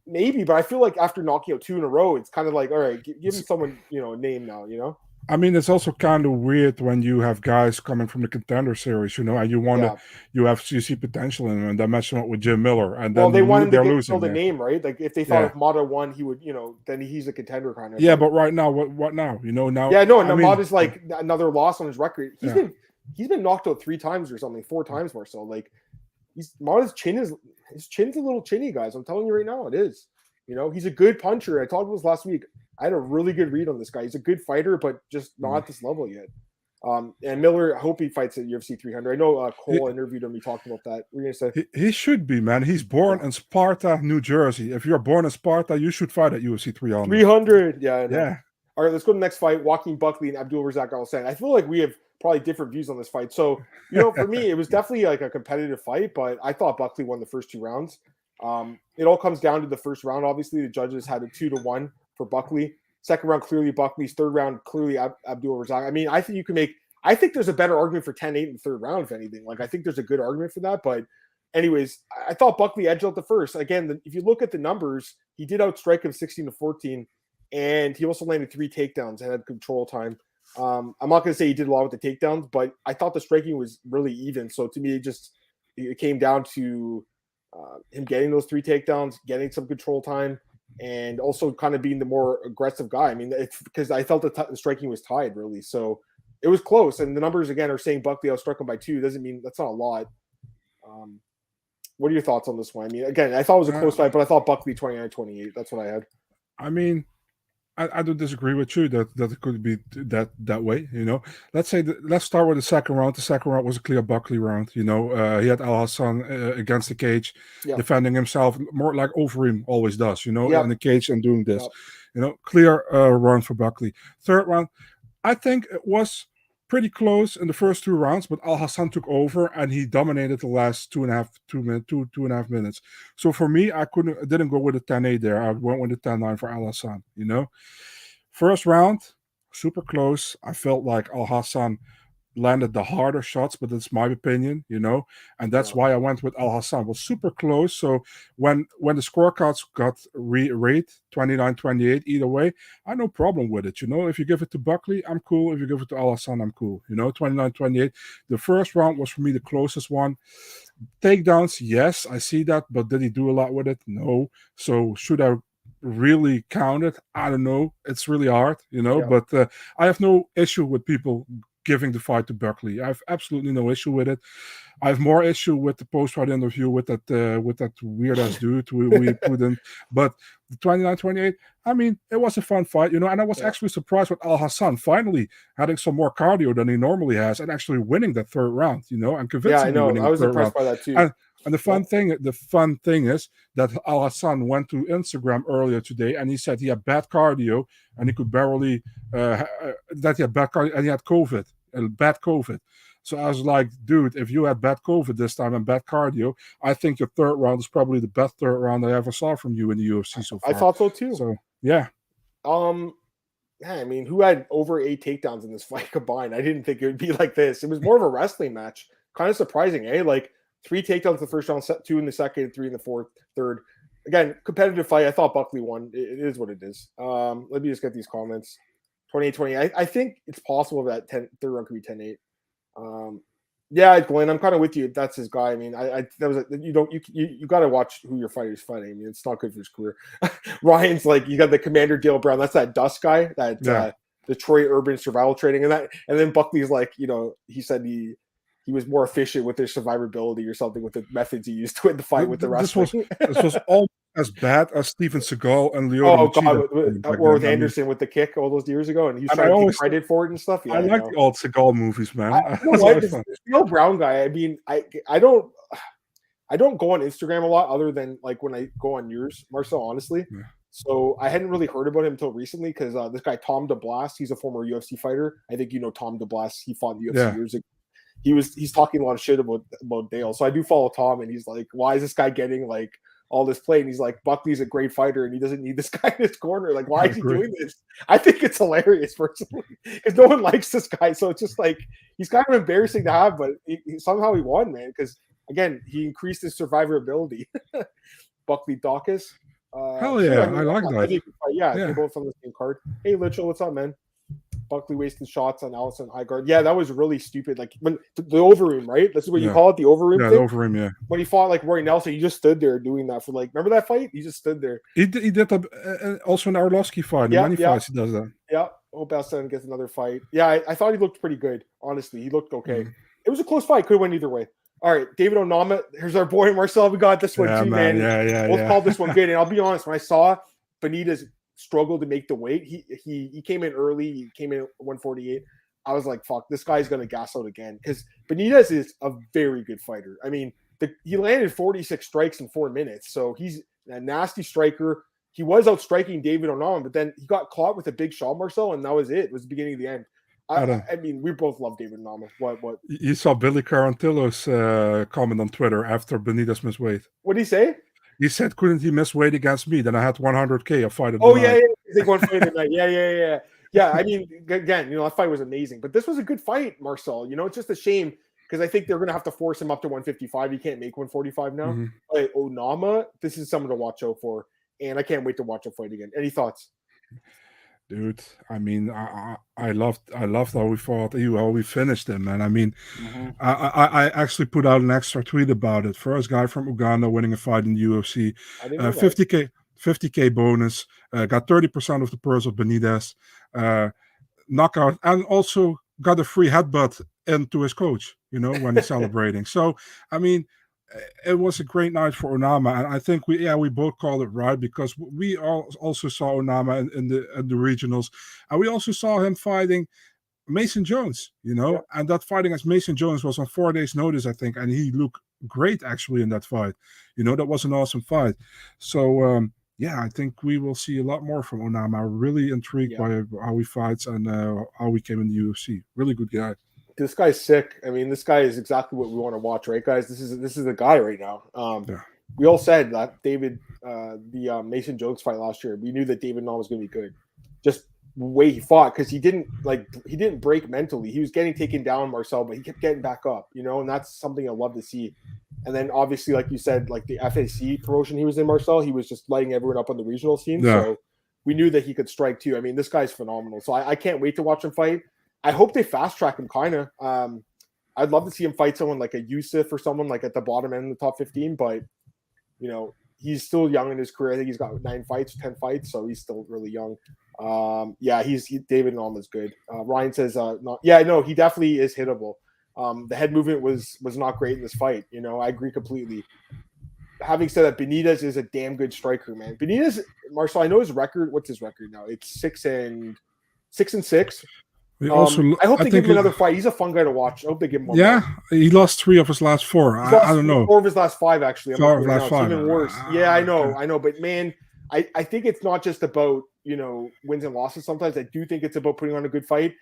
Speaker 1: Maybe, but I feel like after knocking out 2 in a row, it's kind of like, all right, give him someone, a name now,
Speaker 2: I mean, it's also kind of weird when you have guys coming from the Contender Series, and you see potential in them, and they match them up with Jim Miller, and then
Speaker 1: they want him to build a name, right? Like if they thought if Motta won, he would, then he's a contender kind of.
Speaker 2: Yeah, but right now, what now? Now.
Speaker 1: Yeah, no, Motta's like another loss on his record. He's been knocked out 3 times or something, 4 times more so. Like Motta's chin's a little chinny, guys. I'm telling you right now, it is. He's a good puncher. I talked about this last week. I had a really good read on this guy. He's a good fighter, but just not at this level yet. And Miller, I hope he fights at UFC 300. I know Cole interviewed him. He talked about that. What are you going to say?
Speaker 2: He should be, man. He's born in Sparta, New Jersey. If you're born in Sparta, you should fight at UFC 300.
Speaker 1: 300. Yeah. All right, let's go to the next fight. Joaquin Buckley and Abdul Razak Al Hussein. I feel like we have probably different views on this fight. So, for me, it was definitely like a competitive fight, but I thought Buckley won the first 2 rounds. It all comes down to the first round. Obviously, the judges had a 2-1 for Buckley. Second round, clearly Buckley's. Third round, clearly Abdul Razak. I mean, I think there's a better argument for 10-8 in the third round, if anything. Like, I think there's a good argument for that. But anyways, I thought Buckley edged out the first. Again, if you look at the numbers, he did outstrike him 16-14, and he also landed 3 takedowns and had control time. I'm not going to say he did a lot with the takedowns, but I thought the striking was really even. So to me, it came down to him getting those 3 takedowns, getting some control time, and also kind of being the more aggressive guy. I mean, it's because I felt the striking was tied, really. So it was close. And the numbers, again, are saying Buckley outstruck him by 2. Doesn't mean that's not a lot. What are your thoughts on this one? I mean, again, I thought it was a close fight, but I thought Buckley 29-28. That's what I had.
Speaker 2: I mean, I don't disagree with you that it could be that way. Let's start with the second round. The second round was a clear Buckley round. He had Al Hassan against the cage, defending himself more like Overeem always does. In the cage and doing this. Clear round for Buckley. Third round, I think it was pretty close in the first 2 rounds, but Al Hassan took over and he dominated the last 2.5 minutes. So for me, I didn't go with the 10-8 there. I went with the 10-9 for Al Hassan. First round, super close. I felt like Al Hassan landed the harder shots, but that's my opinion, and that's why I went with Al Hassan. It was super close. So when the scorecards got re-rate 29-28 either way, I had no problem with it. If you give it to Buckley, I'm cool. If you give it to Al Hassan, I'm cool. 29-28. The first round was for me the closest one. Takedowns, yes, I see that, but did he do a lot with it? No. So should I really count it? I don't know. It's really hard, but I have no issue with people giving the fight to Buckley. I have absolutely no issue with it. I have more issue with the post-fight interview with that weird-ass dude we put in. But the 29-28, I mean, it was a fun fight, and I was actually surprised with Al Hassan finally having some more cardio than he normally has and actually winning that third round, and convincing me winning
Speaker 1: I was
Speaker 2: the third
Speaker 1: impressed
Speaker 2: round.
Speaker 1: by that too.
Speaker 2: And the fun thing is that Al Hassan went to Instagram earlier today and he said he had bad cardio and he could barely that he had bad cardio and he had bad COVID. So I was like, dude, if you had bad COVID this time and bad cardio, I think your third round is probably the best third round I ever saw from you in the UFC so far.
Speaker 1: I thought so too.
Speaker 2: So yeah.
Speaker 1: I mean, who had over 8 takedowns in this fight combined? I didn't think it would be like this. It was more of a wrestling match. Kind of surprising, eh? Like 3 takedowns the first round, 2 in the second, 3 in the third. Again, competitive fight. I thought Buckley won. It is what it is. Let me just get these comments. 28-20. I think it's possible that third round could be 10-8. Yeah, Glenn, I'm kind of with you. If that's his guy. I mean, you got to watch who your fighter's fighting. I mean, it's not good for his career. Ryan's like, you got the Commander Dale Brown. That's that Dust guy, that Detroit urban survival training, and then Buckley's like, he said he was more efficient with his survivability or something with the methods he used to win the fight with the wrestling.
Speaker 2: This was almost as bad as Steven Seagal and Leo.
Speaker 1: Oh God, or with Anderson with the kick all those years ago, and he was trying to take credit for it and stuff. Yeah,
Speaker 2: I like the old Seagal movies, man.
Speaker 1: The Dale Brown guy. I mean, I don't go on Instagram a lot, other than like when I go on yours, Marcel. Honestly, so I hadn't really heard about him until recently because this guy Tom DeBlas, he's a former UFC fighter. I think you know Tom DeBlas. He fought in the UFC years ago. He's talking a lot of shit about Dale. So I do follow Tom, and he's like, why is this guy getting like all this play? And he's like, Buckley's a great fighter and he doesn't need this guy in his corner. Like, why is he doing this? I think it's hilarious personally because no one likes this guy. So it's just like, he's kind of embarrassing to have, but somehow he won, man. Because again, he increased his survivability. Buckley Daukaus.
Speaker 2: Hell yeah, I like that.
Speaker 1: They're both on the same card. Hey, Litchell, what's up, man? Buckley wasting shots on Allison Highgard. Yeah, that was really stupid. Like when the overroom, right? That's what you call it, the overroom.
Speaker 2: Yeah,
Speaker 1: thing?
Speaker 2: the overroom. Yeah.
Speaker 1: When he fought like Roy Nelson, he just stood there doing that for like. Remember that fight? He just stood there.
Speaker 2: He did that also in our Arlovsky fight. Many fights he does that.
Speaker 1: Yeah. Hope Alston gets another fight. Yeah, I thought he looked pretty good. Honestly, he looked okay. It was a close fight. Could have went either way. All right, David Onama. Here's our boy Marcel. We got this one too, man. We'll call this one good. And I'll be honest, when I saw Benitez struggled to make the weight. He came in early. He came in at 148. I was like, fuck, this guy's going to gas out again. Because Benitez is a very good fighter. I mean, he landed 46 strikes in 4 minutes. So he's a nasty striker. He was outstriking David Onama, but then he got caught with a big shot, Marcel, and that was it. It was the beginning of the end. I mean, we both love David Onama. What? You
Speaker 2: saw Billy Carantillo's comment on Twitter after Benitez missed weight.
Speaker 1: What did he say?
Speaker 2: He said, couldn't he miss weight against me? Then I had 100K a fight.
Speaker 1: Yeah. He one fight at night. Yeah. Yeah, I mean, again, that fight was amazing. But this was a good fight, Marcel. It's just a shame because I think they're going to have to force him up to 155. He can't make 145 now. Mm-hmm. But Onama, this is someone to watch out for. And I can't wait to watch him fight again. Any thoughts?
Speaker 2: Dude, I mean, I loved how we fought, how we finished him, man. I mean, I actually put out an extra tweet about it. First guy from Uganda winning a fight in the UFC, 50K bonus, got 30% of the purse of Benitez, knockout, and also got a free headbutt into his coach, when he's celebrating. So, I mean, it was a great night for Onama, and I think we both called it right because we also saw Onama in the regionals, and we also saw him fighting Mason Jones, and that fight against Mason Jones was on 4 days' notice, I think, and he looked great actually in that fight. That was an awesome fight. So I think we will see a lot more from Onama. I'm really intrigued by how he fights and how he came in the UFC. Really good guy.
Speaker 1: This guy's sick. I mean, this guy is exactly what we want to watch, right, guys? This is the guy right now. We all said that David, the Mason Jones fight last year, we knew that David Nall was going to be good. Just the way he fought, because he didn't break mentally. He was getting taken down, Marcel, but he kept getting back up, and that's something I love to see. And then obviously, like you said, like the FAC promotion he was in, Marcel, he was just lighting everyone up on the regional scene. Yeah. So we knew that he could strike too. I mean, this guy's phenomenal. So I can't wait to watch him fight. I hope they fast track him, kind of. I'd love to see him fight someone like a Yusuf or someone like at the bottom end of the top 15, but he's still young in his career. I think he's got 10 fights, so he's still really young. David Nalm is good. Ryan says, he definitely is hittable. The head movement was not great in this fight. I agree completely. Having said that, Benitez is a damn good striker, man. Benitez, Marcel, I know his record. What's his record now? It's 6-6. I hope they give him another fight. He's a fun guy to watch. I hope they give him more.
Speaker 2: Yeah, he lost 3 of his last 4. I don't know.
Speaker 1: 4 of his last 5, actually.
Speaker 2: 4 of his last 5.
Speaker 1: It's even worse. I know. But, man, I think it's not just about, wins and losses sometimes. I do think it's about putting on a good fight.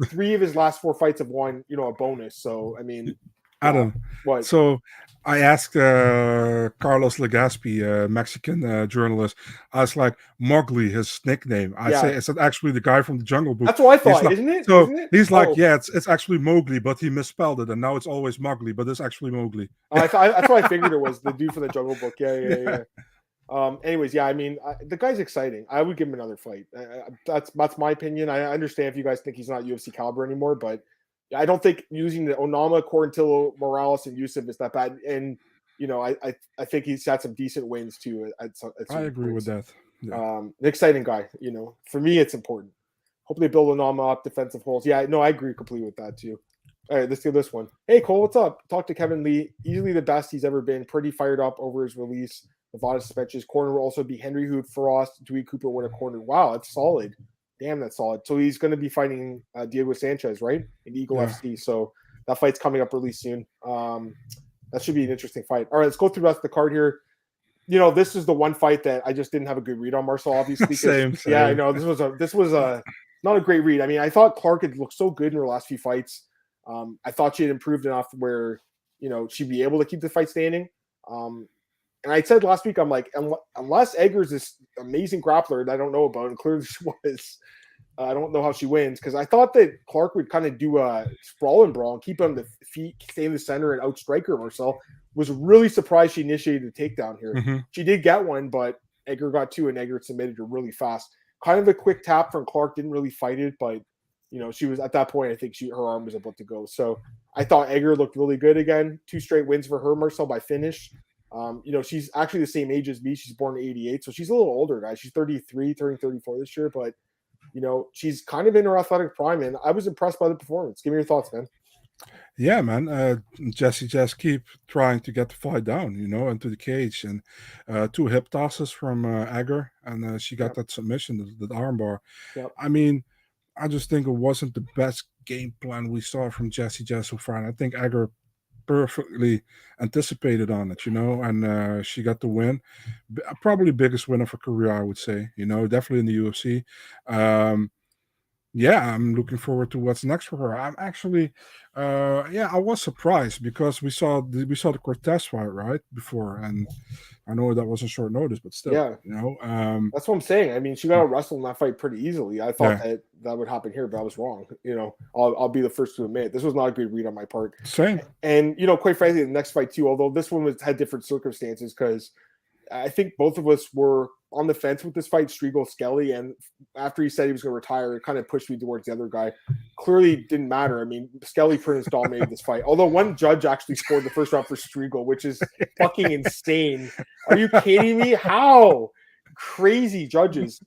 Speaker 1: 3 of his last 4 fights have won, a bonus. So, I mean.
Speaker 2: Adam,
Speaker 1: what?
Speaker 2: So I asked Carlos Legaspi, Mexican journalist, I was like, Mowgli, his nickname. I said actually the guy from the Jungle Book.
Speaker 1: That's what I thought,
Speaker 2: like,
Speaker 1: isn't it?
Speaker 2: So
Speaker 1: isn't it?
Speaker 2: He's like, it's actually Mowgli, but he misspelled it, and now it's always Mowgli, but it's actually Mowgli.
Speaker 1: That's what I figured it was, the dude from the Jungle Book. Yeah. Anyways, yeah, I mean, the guy's exciting. I would give him another fight. That's my opinion. I understand if you guys think he's not UFC caliber anymore, but I don't think using the Onama, Quarantillo, Morales, and Yusuf is that bad. And I think he's had some decent wins too.
Speaker 2: I agree with that.
Speaker 1: Yeah. An exciting guy. For me, it's important. Hopefully, build Onama up defensive holes. Yeah, no, I agree completely with that too. All right, let's do this one. Hey, Cole, what's up? Talk to Kevin Lee. Easily the best he's ever been. Pretty fired up over his release. Nevada suspensions. Corner will also be Henry Hood, Frost, Dewey Cooper win a corner. Wow, that's solid. Damn, that's solid. So he's going to be fighting Diego Sanchez, right? In Eagle FC. So that fight's coming up really soon. That should be an interesting fight. All right, let's go through the rest of the card here. This is the one fight that I just didn't have a good read on, Marcel, obviously.
Speaker 2: Same.
Speaker 1: Yeah, I know. This was a not a great read. I mean, I thought Clark had looked so good in her last few fights. I thought she had improved enough where, she'd be able to keep the fight standing. And I said last week, I'm like, unless Eggers is amazing grappler that I don't know about, and clearly she was, I don't know how she wins, because I thought that Clark would kind of do a sprawl and brawl and keep on the feet, stay in the center, and outstrike her. Marcel was really surprised she initiated the takedown here.
Speaker 2: Mm-hmm.
Speaker 1: She did get one, but Egger got two, and Egger submitted her really fast. Kind of a quick tap from Clark, didn't really fight it, but she was at that point. I think her arm was about to go. So I thought Egger looked really good again. 2 straight wins for her, Marcel, by finish. She's actually the same age as me. She's born in 88, so she's a little older, guys. She's 33, turning 34 this year, but she's kind of in her athletic prime, and I was impressed by the performance. Give me your thoughts, man.
Speaker 2: Yeah, man. Jessie just keep trying to get the fight down, into the cage, and 2 hip tosses from Egger, and she got that submission, the armbar.
Speaker 1: Yep.
Speaker 2: I mean, I just think it wasn't the best game plan we saw from Jessie so far, and I think Egger perfectly anticipated on it, and she got the win. Probably biggest win of her career, I would say, definitely in the UFC. Yeah, I'm looking forward to what's next for her. I'm actually, I was surprised because we saw the Cortez fight right before, and I know that was a short notice, but still,
Speaker 1: Yeah. That's what I'm saying. I mean, she got to wrestle in that fight pretty easily. I thought that would happen here, but I was wrong. I'll be the first to admit this was not a good read on my part.
Speaker 2: Same.
Speaker 1: And quite frankly, the next fight too, although this one had different circumstances, because I think both of us were on the fence with this fight, Striegel Skelly, and after he said he was going to retire, it kind of pushed me towards the other guy. Clearly didn't matter. I mean, Skelly pretty much dominated this fight, although one judge actually scored the first round for Striegel, which is fucking insane. Are you kidding me? How? Crazy judges.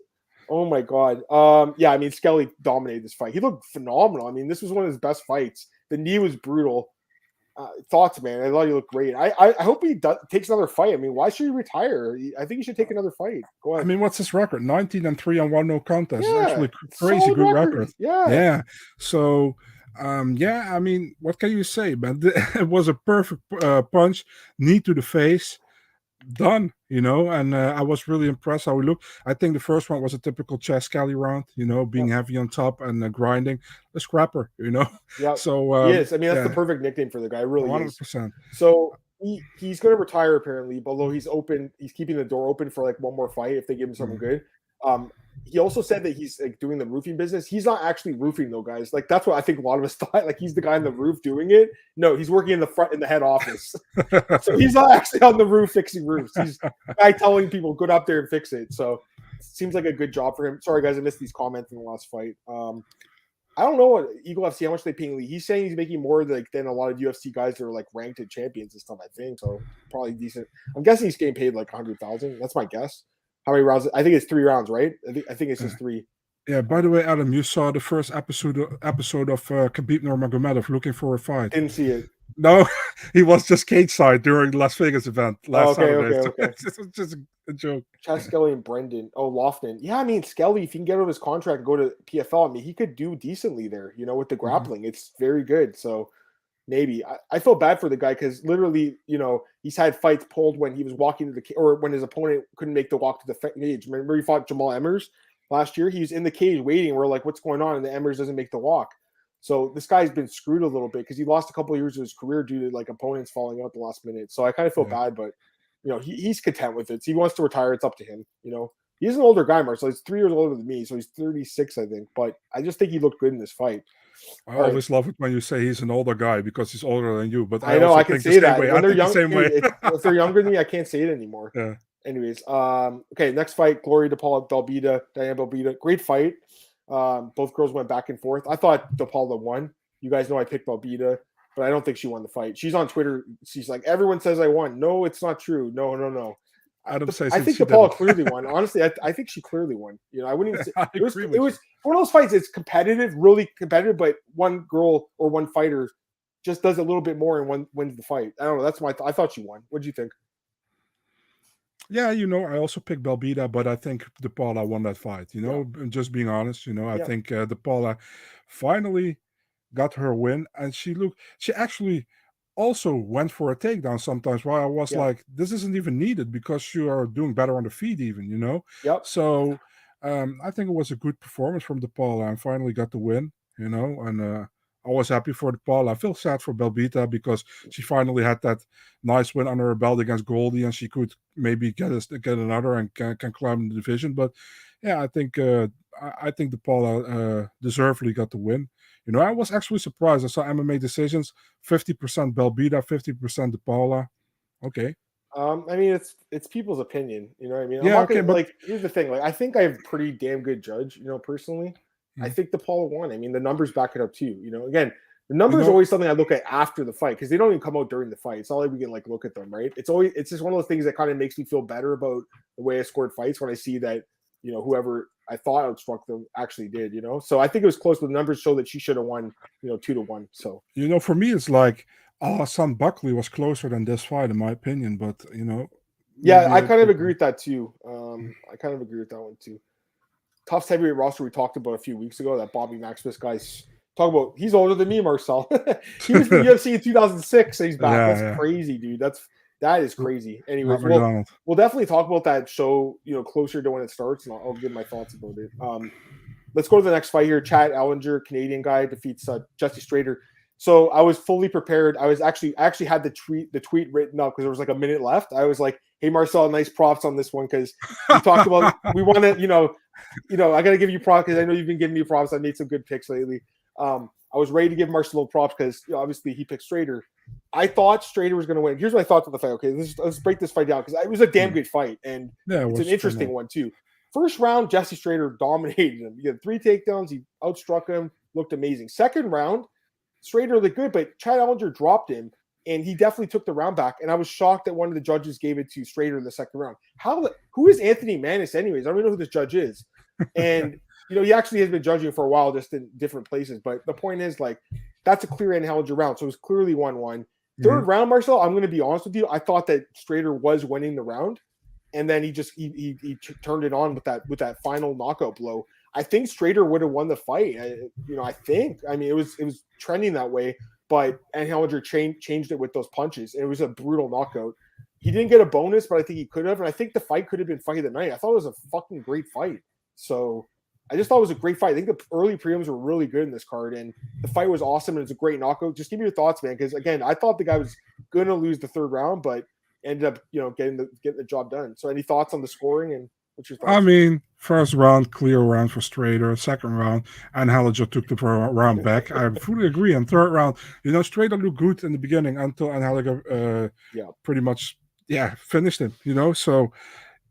Speaker 1: Oh my God. I mean, Skelly dominated this fight. He looked phenomenal. I mean, this was one of his best fights. The knee was brutal. Thoughts, man? I thought you looked great. I hope he takes another fight. I mean, why should he retire? I think he should take another fight. Go ahead.
Speaker 2: I mean, what's his record? 19-3 on 1 no contest. Yeah, actually crazy good record.
Speaker 1: Yeah.
Speaker 2: So, I mean, what can you say, man? It was a perfect punch, knee to the face, done. And I was really impressed how he looked. I think the first one was a typical Chess Kelly round. Being heavy on top and grinding. A scrapper.
Speaker 1: Yeah.
Speaker 2: So
Speaker 1: he is. I mean, that's the perfect nickname for the guy. It really
Speaker 2: 100%.
Speaker 1: is. So he's going to retire apparently, although he's open. He's keeping the door open for like one more fight if they give him something good. He also said that he's like doing the roofing business. He's not actually roofing though, guys. Like that's what I think a lot of us thought. Like he's the guy on the roof doing it. No, he's working in the head office. So he's not actually on the roof fixing roofs. He's the guy telling people go up there and fix it. So it seems like a good job for him. Sorry guys, I missed these comments in the last fight. I don't know what Eagle FC, how much they paying Lee. He's saying he's making more than a lot of UFC guys that are like ranked at champions and stuff, I think. So probably decent. I'm guessing he's getting paid like 100,000. That's my guess. How many rounds? I think it's 3 rounds, right? I think it's just 3.
Speaker 2: Yeah, by the way, Adam, you saw the first episode of Khabib Nurmagomedov looking for a fight.
Speaker 1: Didn't see it.
Speaker 2: No, he was just cage side during the Las Vegas event last Saturday.
Speaker 1: Okay.
Speaker 2: This was just a joke.
Speaker 1: Chad Skelly and Brendan. Oh, Lofton. Yeah, I mean, Skelly, if he can get out of his contract and go to PFL, I mean, he could do decently there, with the grappling. It's very good. So maybe. I feel bad for the guy because literally, he's had fights pulled when he was walking to the cage or when his opponent couldn't make the walk to the cage. Remember he fought Jamahal Emmers last year? He was in the cage waiting. We're like, what's going on? And the Emmers doesn't make the walk. So this guy's been screwed a little bit because he lost a couple of years of his career due to like opponents falling out the last minute. So I kind of feel bad, but he's content with it. So he wants to retire. It's up to him. He's an older guy, Mark. So he's 3 years older than me. So he's 36, I think. But I just think he looked good in this fight.
Speaker 2: I always love it when you say he's an older guy because he's older than you. But
Speaker 1: I know I can say that. When they're young,
Speaker 2: if
Speaker 1: if they're younger than me, I can't say it anymore.
Speaker 2: Yeah.
Speaker 1: Anyways, okay, next fight, Gloria DePaula, Diane Balbida. Great fight. Both girls went back and forth. I thought DePaula won. You guys know I picked Balbida, but I don't think she won the fight. She's on Twitter. She's like, everyone says I won. No, it's not true. No.
Speaker 2: I
Speaker 1: think DePaula clearly won. Honestly, I think she clearly won. I wouldn't even say it was one of those fights. It's competitive, really competitive, but one girl or one fighter just does a little bit more and wins the fight. I don't know. That's I thought she won. What did you think?
Speaker 2: Yeah, I also picked Balbida, but I think DePaula won that fight. Just being honest, I think DePaula finally got her win, and she actually also went for a takedown sometimes. While I was like, this isn't even needed because you are doing better on the feet, even.
Speaker 1: Yep.
Speaker 2: So I think it was a good performance from DePaula, and finally got the win. And I was happy for DePaula. I feel sad for Balbita because she finally had that nice win under her belt against Goldie, and she could maybe get another and can climb the division. But yeah, I think DePaula deservedly got the win. I was actually surprised. I saw MMA decisions: 50% Balbida, 50% DePaula. Okay.
Speaker 1: I mean, it's people's opinion. You know what I mean?
Speaker 2: Yeah. Okay. But
Speaker 1: here's the thing. Like, I think I have a pretty damn good judge. Personally. I think DePaula won. I mean, the numbers back it up too. Again, the numbers are always something I look at after the fight because they don't even come out during the fight. It's not like we can look at them, right? It's just one of those things that kind of makes me feel better about the way I scored fights when I see that whoever I thought outstruck them actually did. So I think it was close, but the numbers show that she should have won 2-1. So
Speaker 2: for me, it's like Son Buckley was closer than this fight in my opinion, but
Speaker 1: yeah, I kind of agree with that too. I kind of agree with that one too. Tufts heavyweight roster we talked about a few weeks ago, that Bobby Maximus guy's talk about. He's older than me, Marcel. He was in the UFC in 2006. So he's back. That's crazy, dude. That is crazy. Anyways, we'll definitely talk about that show, closer to when it starts, and I'll give my thoughts about it. Let's go to the next fight here. Chad Ellinger, Canadian guy, defeats Jesse Strader. So I was fully prepared. I actually had the tweet written up because there was like a minute left. I was like, "Hey Marcel, nice props on this one because we talked about we want to, I got to give you props because I know you've been giving me props. I made some good picks lately. I was ready to give Marcel props because obviously he picked Strader. I thought Strader was going to win. Here's my thoughts on the fight. Okay, let's break this fight down because it was a damn good fight and it's an interesting one too. First round, Jesse Strader dominated him. He had 3 takedowns. He outstruck him. Looked amazing. Second round, Strader looked good, but Chad Ellinger dropped him, and he definitely took the round back. And I was shocked that one of the judges gave it to Strader in the second round. Who is Anthony Manis, anyways? I don't even know who this judge is. And he actually has been judging for a while, just in different places. But the point is, that's a clear Ellinger round, so it was clearly 1-1. Third round, Marcel, I'm going to be honest with you. I thought that Strader was winning the round, and then he turned it on with that final knockout blow. I think Strader would have won the fight. I think. I mean, it was trending that way, but Ellinger changed it with those punches. It was a brutal knockout. He didn't get a bonus, but I think he could have, and I think the fight could have been fight of the night. I thought it was a fucking great fight. So I just thought it was a great fight. I think the early prelims were really good in this card, and the fight was awesome, and it's a great knockout. Just give me your thoughts, man, because again, I thought the guy was going to lose the third round, but ended up, getting the job done. So any thoughts on the scoring and what's your thoughts?
Speaker 2: I mean, first round, clear round for Strader. Second round, and Ellinger took the round back. I fully agree. And third round, Strader looked good in the beginning until Ellinger pretty much finished him. So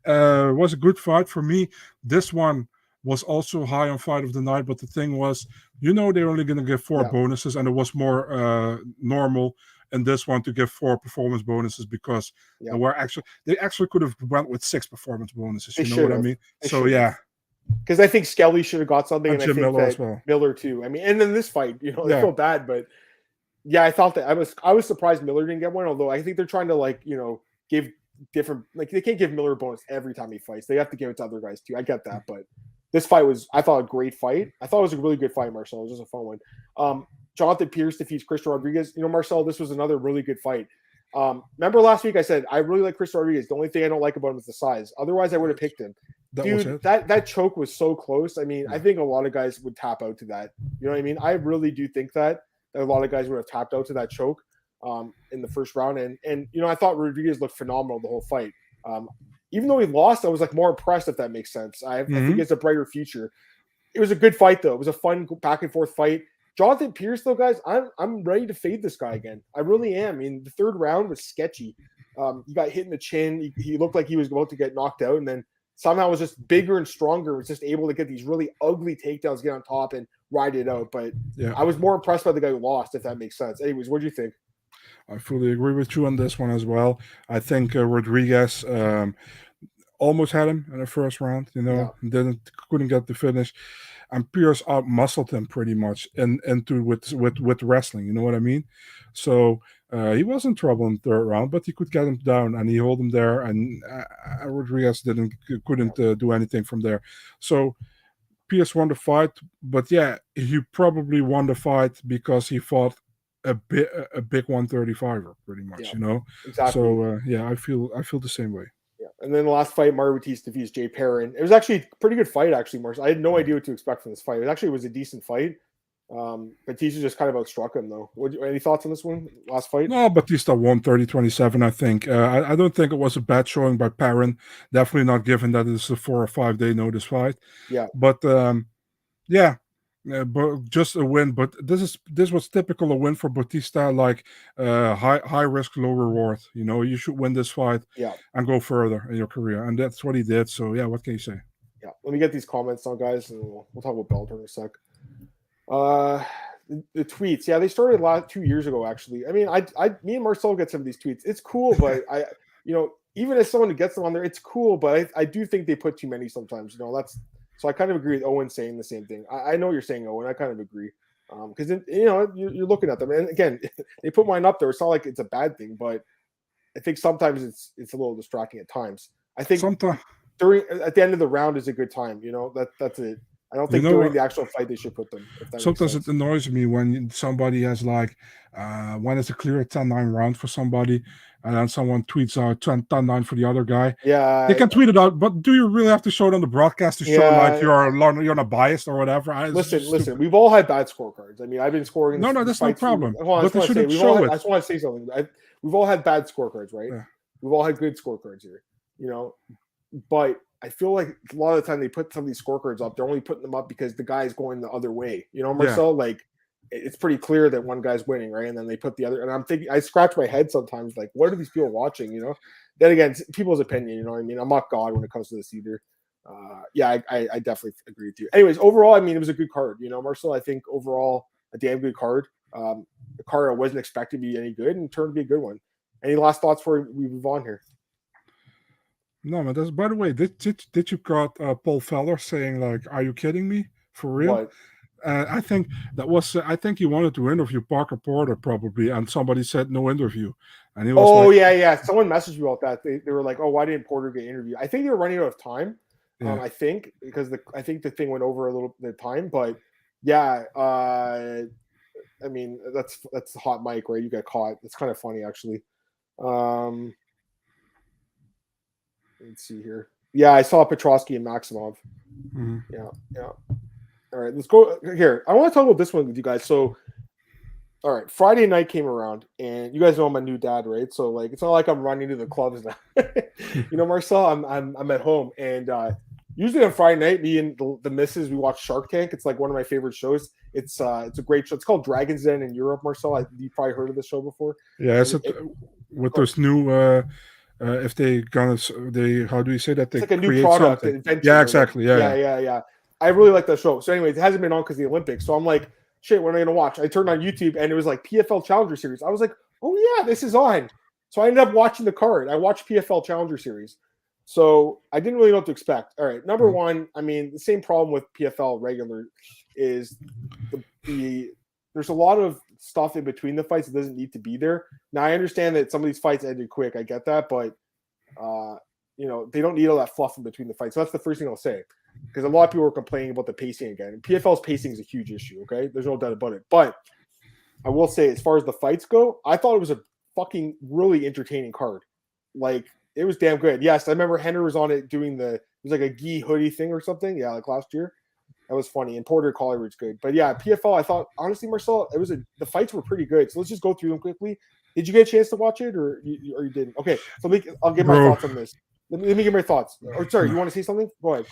Speaker 2: it was a good fight for me. This one was also high on fight of the night, but the thing was, they're only going to give 4 bonuses, and it was more normal in this one to give 4 performance bonuses because they actually could have went with 6 performance bonuses. You know what I mean? So
Speaker 1: because I think Skelly should have got something, and I think
Speaker 2: Miller
Speaker 1: that
Speaker 2: as well.
Speaker 1: Miller too. I mean, and then this fight, I feel bad, but I thought that I was surprised Miller didn't get one. Although I think they're trying to give different, they can't give Miller a bonus every time he fights. They have to give it to other guys too. I get that, but this fight was, I thought, a great fight. I thought it was a really good fight, Marcel. It was just a fun one. Jonathan Pierce defeats Christian Rodriguez. Marcel, this was another really good fight. Remember last week I said I really like Christian Rodriguez. The only thing I don't like about him is the size. Otherwise, I would have picked him. That choke was so close. I mean, I think a lot of guys would tap out to that. You know what I mean? I really do think that a lot of guys would have tapped out to that choke in the first round. And I thought Rodriguez looked phenomenal the whole fight. Even though he lost, I was more impressed, if that makes sense. I think it's a brighter future. It was a good fight, though. It was a fun back and forth fight. Jonathan Pierce, though, guys, I'm ready to fade this guy again. I really am. I mean, the third round was sketchy. He got hit in the chin. He looked like he was about to get knocked out, and then somehow was just bigger and stronger. Was just able to get these really ugly takedowns, get on top, and ride it out. But I was more impressed by the guy who lost, if that makes sense. Anyways, what do you think?
Speaker 2: I fully agree with you on this one as well. I think Rodriguez almost had him in the first round, couldn't get the finish. And Pierce out-muscled him pretty much into with wrestling, you know what I mean? So he was in trouble in the third round, but he could get him down, and he held him there, and Rodriguez couldn't do anything from there. So Pierce won the fight, but yeah, he probably won the fight because he fought a big 135er, pretty much, Exactly. So I feel the same way.
Speaker 1: Yeah, and then the last fight, Mario Batista defeats Jay Perrin. It was actually a pretty good fight, actually, Marcel. I had no idea what to expect from this fight. It was a decent fight. Batista just kind of outstruck him, though. Any thoughts on this one, last fight?
Speaker 2: No, Batista won 30-27, I think. I don't think it was a bad showing by Perrin. Definitely not given that it's a 4 or 5 day notice fight. Yeah. But, but just a win. But this was typical a win for Batista, like high risk, low reward. You should win this fight and go further in your career. And that's what he did. So, yeah, what can you say?
Speaker 1: Yeah, let me get these comments now, guys, and we'll talk about Bellator in a sec. The tweets, they started 2 years ago, actually. I mean, me and Marcel get some of these tweets. It's cool, but even as someone who gets them on there, it's cool, but I do think they put too many sometimes. So I kind of agree with Owen saying the same thing. I know what you're saying, Owen. I kind of agree. Because you're looking at them, and again, they put mine up there. It's not like it's a bad thing, but I think sometimes it's a little distracting at times. I think sometimes at the end of the round is a good time. That's it. I don't think during the actual fight they should put them.
Speaker 2: Sometimes it annoys me when somebody has when it's a clear 10-9 round for somebody, and then someone tweets out 10-9 for the other guy.
Speaker 1: Yeah,
Speaker 2: they can tweet it out, but do you really have to show it on the broadcast to show you're not biased or whatever?
Speaker 1: Listen. We've all had bad scorecards. I mean, I've been scoring.
Speaker 2: No, that's no problem.
Speaker 1: But they shouldn't show it. I just want to say something. We've all had bad scorecards, right? Yeah. We've all had good scorecards here. But I feel like a lot of the time they put some of these scorecards up, they're only putting them up because the guy's going the other way. Marcel, it's pretty clear that one guy's winning, right? And then they put the other, and I'm thinking, I scratch my head sometimes, like, what are these people watching? Then again, it's people's opinion, you know what I mean? I'm not God when it comes to this either. I definitely agree with you. Anyways, overall, I mean, it was a good card, Marcel. I think overall, a damn good card. The card I wasn't expecting to be any good and turned to be a good one. Any last thoughts before we move on here?
Speaker 2: No, man. By the way, did you got Paul Feller saying are you kidding me? For real?
Speaker 1: What?
Speaker 2: I think that was. I think he wanted to interview Parker Porter probably, and somebody said no interview, and he was.
Speaker 1: Yeah. Someone messaged me about that. They were like, "Oh, why didn't Porter get interviewed?" I think they were running out of time. Yeah. I think because I think the thing went over a little bit of time, but yeah. I mean, that's hot mic, right? You got caught. It's kind of funny, actually. Let's see here. Yeah, I saw Petrosky and Maximov.
Speaker 2: Mm-hmm.
Speaker 1: Yeah. All right, let's go here. I want to talk about this one with you guys. So, all right, Friday night came around, and you guys know I'm a new dad, right? So, it's not like I'm running to the clubs now. Marcel, I'm at home, and usually on Friday night, me and the missus, we watch Shark Tank. It's one of my favorite shows. It's a great show. It's called Dragon's Den in Europe, Marcel. You probably heard of this show before.
Speaker 2: Yeah, with those new. If how do you say that?
Speaker 1: It's like a new product.
Speaker 2: Yeah, exactly.
Speaker 1: Yeah. I really like that show. So, anyways, it hasn't been on because of the Olympics. So I'm like, shit, what am I going to watch? I turned on YouTube and it was PFL Challenger Series. I was like, oh yeah, this is on. So I ended up watching the card. I watched PFL Challenger Series. So I didn't really know what to expect. All right, number one, I mean, the same problem with PFL regular is there's a lot of stuff in between the fights that doesn't need to be there. Now, I understand that some of these fights ended quick. I get that, but they don't need all that fluff in between the fights. So that's the first thing I'll say, because a lot of people are complaining about the pacing again. And PFL's pacing is a huge issue. Okay, there's no doubt about it. But I will say, as far as the fights go, I thought it was a fucking really entertaining card. It was damn good. Yes, I remember Henry was on it doing it was like a gi hoodie thing or something. Yeah, last year. That was funny. And Porter Collier good. But yeah, PFL, I thought, honestly, Marcel, the fights were pretty good. So let's just go through them quickly. Did you get a chance to watch it or you didn't? Okay, so I'll give my thoughts on this. Let me give my thoughts. Or sorry, you want to say something? Go ahead.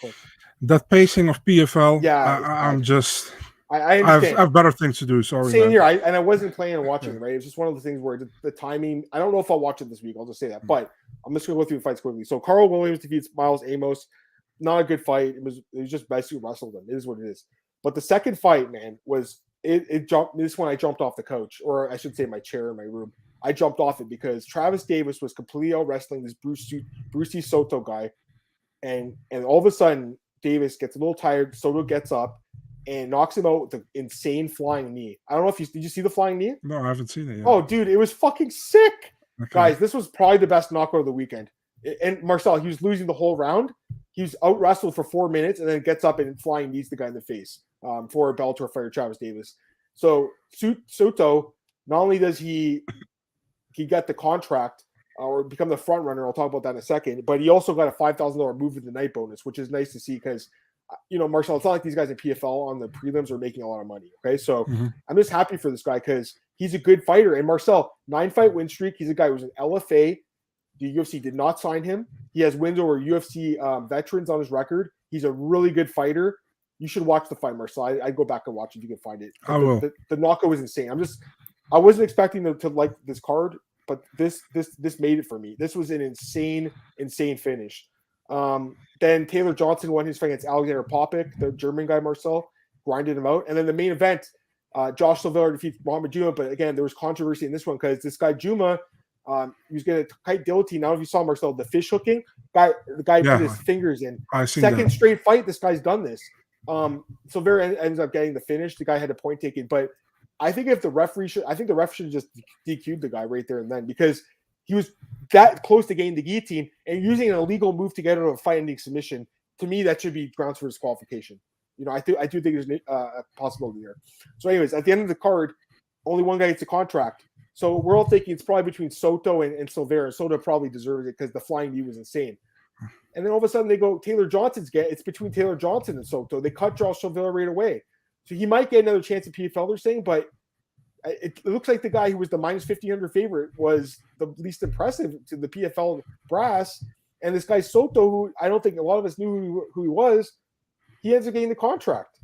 Speaker 2: That pacing of PFL,
Speaker 1: yeah,
Speaker 2: I'm just
Speaker 1: I
Speaker 2: I
Speaker 1: understand.
Speaker 2: have better things to do. Sorry,
Speaker 1: Same
Speaker 2: man.
Speaker 1: here. I wasn't planning on watching it, right? It's just one of the things where the timing. I don't know if I'll watch it this week. I'll just say that. But I'm just gonna go through the fights quickly. So Carl Williams defeats Miles Amos. Not a good fight. It was just basically wrestled him. It is what it is. But the second fight, man, was it jumped. This one I jumped off the couch, or I should say my chair in my room. I jumped off it because Travis Davis was completely out wrestling this Brucey Soto guy, and all of a sudden Davis gets a little tired. Soto gets up and knocks him out with an insane flying knee. I don't know if did you see the flying knee?
Speaker 2: No, I haven't seen it yet.
Speaker 1: Oh, dude, it was fucking sick.
Speaker 2: Okay.
Speaker 1: Guys, this was probably the best knockout of the weekend. And Marcel, he was losing the whole round. He was out wrestled for 4 minutes and then gets up and flying knees the guy in the face for a Bellator fighter, Travis Davis. So Soto, not only does he get the contract or become the front runner, I'll talk about that in a second, but he also got a $5,000 move of the night bonus, which is nice to see because Marcel, it's not like these guys in PFL on the prelims are making a lot of money. Okay. So I'm just happy for this guy because he's a good fighter. And Marcel, 9-fight win streak. He's a guy who was an LFA. The UFC did not sign him. He has wins over UFC veterans on his record. He's a really good fighter. You should watch the fight, Marcel. I'd go back and watch it if you can find it.
Speaker 2: I will.
Speaker 1: The knockout was insane. I wasn't expecting to like this card, but this made it for me. This was an insane finish. Then Taylor Johnson won his fight against Alexander Popik, the German guy, Marcel, grinded him out. And then the main event, Josh Silveira defeats Muhammad Juma. But again, there was controversy in this one because this guy Juma, he was getting a tight guillotine. Now, if you saw Marcel, the fish hooking, the guy put his fingers in. Second straight fight, this guy's done this. Silveira ends up getting the finish. The guy had a point taken. But I think the ref should have just DQ'd the guy right there and then because he was that close to getting the guillotine and using an illegal move to get out of a fight-ending submission. To me, that should be grounds for disqualification. I do think there's a possibility there. So, anyways, at the end of the card, only one guy gets a contract. So we're all thinking it's probably between Soto and Silveira. Soto probably deserves it because the flying knee was insane. And then all of a sudden they go Taylor Johnson's it's between Taylor Johnson and Soto. They cut Josh Silveira right away. So he might get another chance at PFL, they're saying, but it looks like the guy who was the minus 1,500 favorite was the least impressive to the PFL brass. And this guy Soto, who I don't think a lot of us knew who he was, he ends up getting the contract.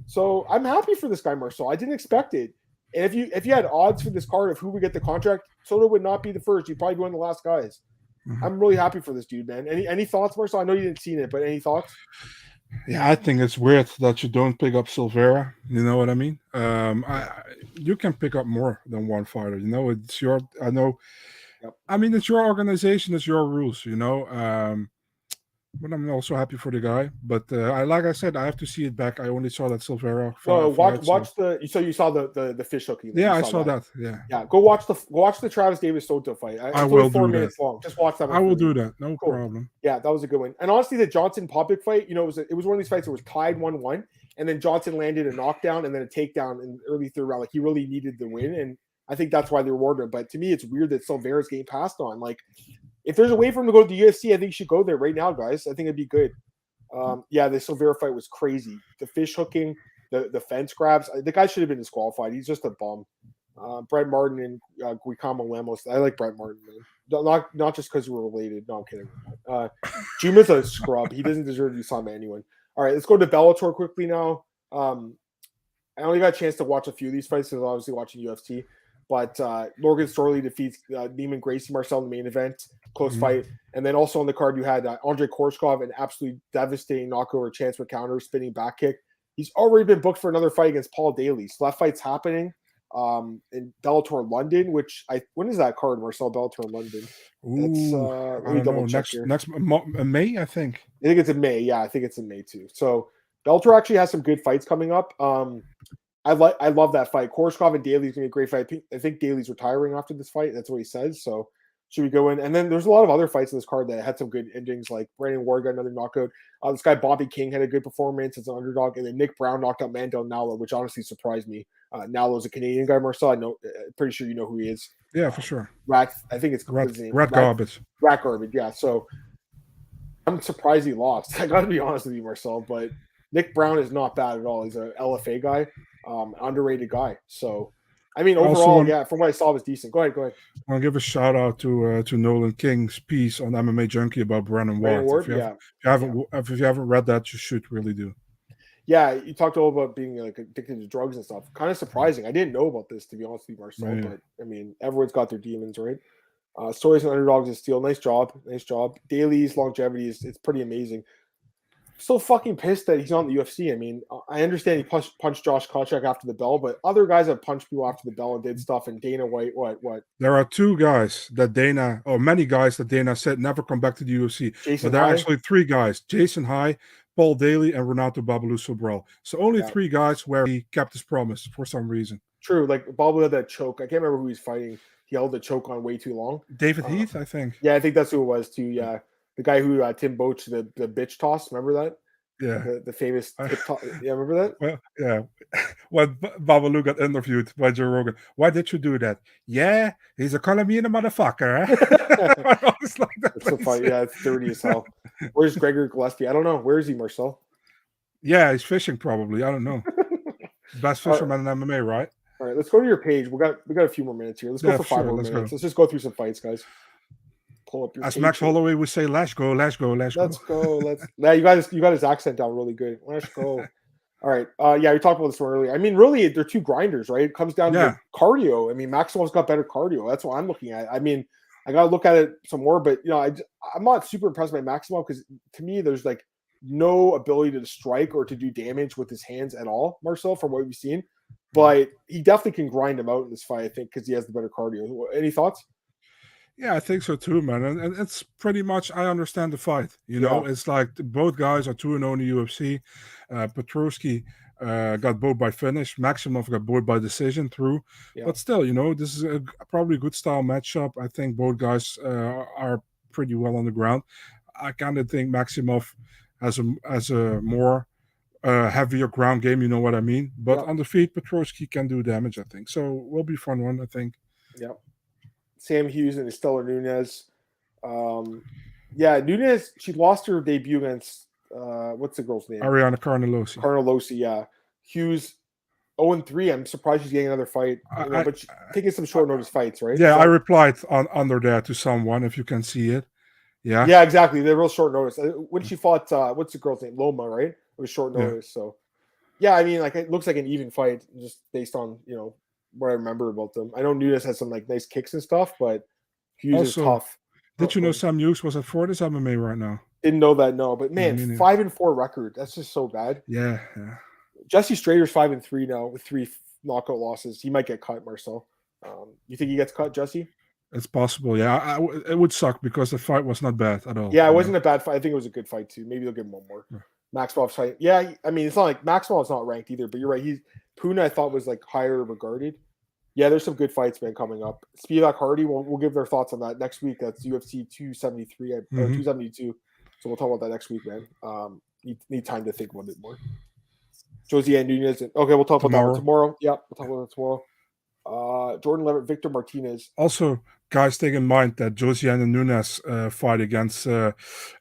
Speaker 1: So I'm happy for this guy, Marcel. I didn't expect it. And if you had odds for this card of who would get the contract, Soto would not be the first. He'd probably be one of the last guys. I'm really happy for this dude, man. Any thoughts, Marcel? I know you didn't see it, but any thoughts?
Speaker 2: Yeah, I think it's weird that you don't pick up Silveira. You know what I mean? You can pick up more than one fighter. It's your. I know. Yep. I mean, it's your organization. It's your rules. But I'm also happy for the guy. But like I said, I have to see it back. I only saw that Silveira.
Speaker 1: So you saw the fish hooking.
Speaker 2: Yeah, I saw that. Yeah.
Speaker 1: Go watch the Travis Davis Soto fight.
Speaker 2: I will do
Speaker 1: 4 minutes long. Just watch that.
Speaker 2: I will do that. No problem.
Speaker 1: Yeah, that was a good one. And honestly, the Johnson Popik fight, it was one of these fights that was tied 1-1, and then Johnson landed a knockdown and then a takedown in the early third round. Like he really needed the win, and I think that's why they rewarded him. But to me, it's weird that Silveira's getting passed on. Like, if there's a way for him to go to the UFC, I think he should go there right now, guys. I think it'd be good. The Silveira fight was crazy. The fish hooking, the fence grabs. The guy should have been disqualified. He's just a bum. Brett Martin and Guicamo Lemos. I like Brett Martin, man. Not just because we're related. No, I'm kidding. Juma's a scrub. He doesn't deserve to do something to anyone. All right, let's go to Bellator quickly now. I only got a chance to watch a few of these fights because I was obviously watching UFC. But Logan Storley defeats Neiman Gracie Marcel in the main event. Close fight. And then also on the card, you had Andrei Korshkov, an absolutely devastating knockover chance with counter, spinning back kick. He's already been booked for another fight against Paul Daly. So that fight's happening in Bellator London, when is that card, Marcel? Bellator London? Let me double check here.
Speaker 2: Next May, I think.
Speaker 1: I think it's in May. Yeah, I think it's in May too. So Bellator actually has some good fights coming up. I love that fight. Korshkov and Daly's gonna be a great fight. I think Daly's retiring after this fight. That's what he says. So should we go in? And then there's a lot of other fights in this card that had some good endings, like Brandon Ward got another knockout. This guy Bobby King had a good performance as an underdog, and then Nick Brown knocked out Mandel Nalo, which honestly surprised me. Nalo's a Canadian guy, Marcel. I know, pretty sure you know who he is.
Speaker 2: Yeah, for sure.
Speaker 1: I think it's
Speaker 2: Rat Garbage.
Speaker 1: Rat Garbage. Yeah. So I'm surprised he lost. I got to be honest with you, Marcel, but Nick Brown is not bad at all. He's an LFA guy. Underrated guy. So, I mean, overall, from what I saw, it was decent. Go ahead.
Speaker 2: I'll give a shout out to Nolan King's piece on MMA Junkie about Brandon Ward. If you haven't read that, you should really do.
Speaker 1: Yeah, you talked all about being like addicted to drugs and stuff. Kind of surprising. I didn't know about this, to be honest with you, Marcel.
Speaker 2: Yeah.
Speaker 1: But I mean, everyone's got their demons, right? Stories and underdogs is steel. Nice job. Dailies, longevity it's pretty amazing. So fucking pissed that he's not in the UFC. I mean, I understand he punched Josh Koscheck after the bell, but other guys have punched people after the bell and did stuff. And Dana White, what?
Speaker 2: There are many guys that Dana said never come back to the UFC.
Speaker 1: Jason
Speaker 2: But there are
Speaker 1: High?
Speaker 2: actually 3 guys: Jason High, Paul Daly, and Renato Babalu Sobral. So only 3 guys where he kept his promise for some reason.
Speaker 1: True, like Balbida had that choke. I can't remember who he's fighting. He held the choke on way too long.
Speaker 2: David Heath, I think.
Speaker 1: Yeah, I think that's who it was too. Yeah, the guy who Tim Boach the bitch toss. Remember that?
Speaker 2: Yeah,
Speaker 1: the famous TikTok. Yeah, remember that?
Speaker 2: Well, yeah. When Babalu got interviewed by Joe Rogan, why did you do that? Yeah, he's a Colombian motherfucker.
Speaker 1: It's like that's so funny. Yeah, it's dirty as hell. Where's Gregor Gillespie? I don't know. Where is he, Marcel?
Speaker 2: Yeah, he's fishing probably. I don't know. Best fisherman in MMA, right?
Speaker 1: All right, let's go to your page. We got a few more minutes here. Let's go for 5 more minutes. Let's just go through some fights, guys. Pull up your
Speaker 2: As Max Holloway would say, let's go.
Speaker 1: Yeah, you got his accent down really good. Let's go. All right. Yeah, we talked about this one earlier. I mean, really, they're 2 grinders, right? It comes down to cardio. I mean, Maximov's got better cardio. That's what I'm looking at. I mean, I got to look at it some more, but I'm not super impressed by Maximov because to me, there's like no ability to strike or to do damage with his hands at all, Marcel, from what we've seen. But he definitely can grind him out in this fight, I think, because he has the better cardio. Any thoughts?
Speaker 2: Yeah, I think so too, man. And it's pretty much, I understand the fight. It's like both guys are 2-0 in the UFC. Petrosky got both by finish. Maximov got both by decision through. Yeah. But still, this is probably a good style matchup. I think both guys are pretty well on the ground. I kind of think Maximov has a more heavier ground game, you know what I mean? But on the feet, Petrosky can do damage, I think. So will be a fun one, I think.
Speaker 1: Yeah. Sam Hughes and Stella Nunes. Nunes, she lost her debut against what's the girl's name?
Speaker 2: Ariana Carnelossi.
Speaker 1: Yeah. Hughes 0-3. I'm surprised she's getting another fight. But she's taking some short notice fights, right?
Speaker 2: Yeah, I replied under there to someone, if you can see it. Yeah.
Speaker 1: Yeah, exactly. They're real short notice. When she fought what's the girl's name? Loma, right? It was short notice. Yeah. So yeah, I mean, like it looks like an even fight just based on, what I remember about them. I know Nunes has some like nice kicks and stuff, but Hughes is tough.
Speaker 2: Did you know Sam Hughes was at Fortis MMA right now?
Speaker 1: Didn't know that, no. But man, 5-4 record. That's just so bad.
Speaker 2: Yeah.
Speaker 1: Jesse Strader's 5-3 now with 3 knockout losses. He might get cut, Marcel. You think he gets cut, Jesse?
Speaker 2: It's possible, yeah. It would suck because the fight was not bad at all.
Speaker 1: Yeah, it wasn't a bad fight. I think it was a good fight too. Maybe they'll give him one more. Yeah. Maximov's fight. Yeah, I mean, it's not like Maximov's not ranked either, but you're right. Puna, I thought, was like higher regarded. Yeah, there's some good fights, man, coming up. Spivak Hardy, we'll give their thoughts on that next week. That's UFC 273 or 272. So we'll talk about that next week, man. Need time to think about it more. Josie and Nunes. Okay, we'll talk about that one tomorrow. Yeah, we'll talk about that tomorrow. Jordan Levitt, Victor Martinez.
Speaker 2: Also, guys, take in mind that Josiane and Nunes fight against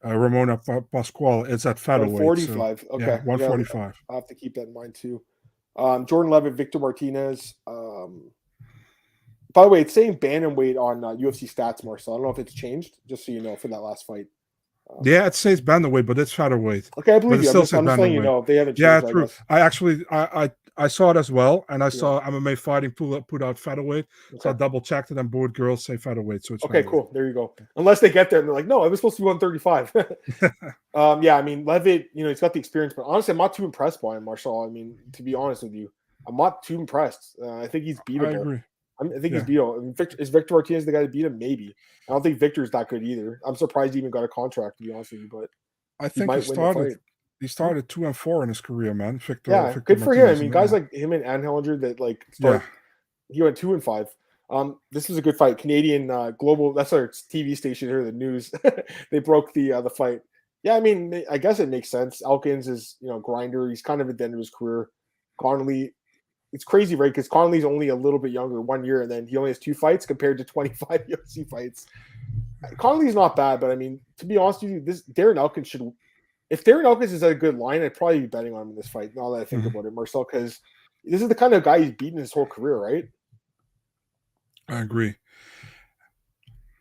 Speaker 2: Ramona Pascual. It's at featherweight.
Speaker 1: 145. So, okay.
Speaker 2: Yeah, 145.
Speaker 1: I'll have to keep that in mind too. Jordan Levitt, Victor Martinez. By the way, it's saying bantamweight on UFC stats, Marcel. I don't know if it's changed, just so you know, for that last fight.
Speaker 2: Yeah, it says bantamweight, but it's featherweight.
Speaker 1: Okay, I believe you. I'm just letting you know if they haven't changed.
Speaker 2: Yeah, true. I actually, I saw it as well, and I saw MMA Fighting put out featherweight, so I double checked it, and both girls say featherweight. So it's
Speaker 1: okay, cool. There you go. Unless they get there and they're like, no, I was supposed to be 135. Yeah, I mean, Levitt, he's got the experience, but honestly, I'm not too impressed by him, Marcel. I mean, to be honest with you, I'm not too impressed. I think he's beatable.
Speaker 2: I agree.
Speaker 1: I think he's beatable. I mean, is Victor Martinez the guy to beat him? Maybe. I don't think Victor's that good either. I'm surprised he even got a contract, to be honest with you. But
Speaker 2: I think he started 2-4 in his career, man. Victor
Speaker 1: good for him. I mean, guys like him and Anhelinger that like start. Yeah. He went 2-5. This is a good fight. Canadian Global. That's our TV station here, the News. They broke the fight. Yeah, I mean, I guess it makes sense. Elkins is grinder. He's kind of at the end of his career. Connolly. It's crazy, right? Because Connolly's only a little bit younger, 1 year, and then he only has 2 fights compared to 25 UFC fights. Connolly's not bad, but I mean, to be honest with you, Darren Elkins should. If Darren Elkins is at a good line, I'd probably be betting on him in this fight. Now that I think about it, Marcel, because this is the kind of guy he's beaten his whole career, right?
Speaker 2: I agree.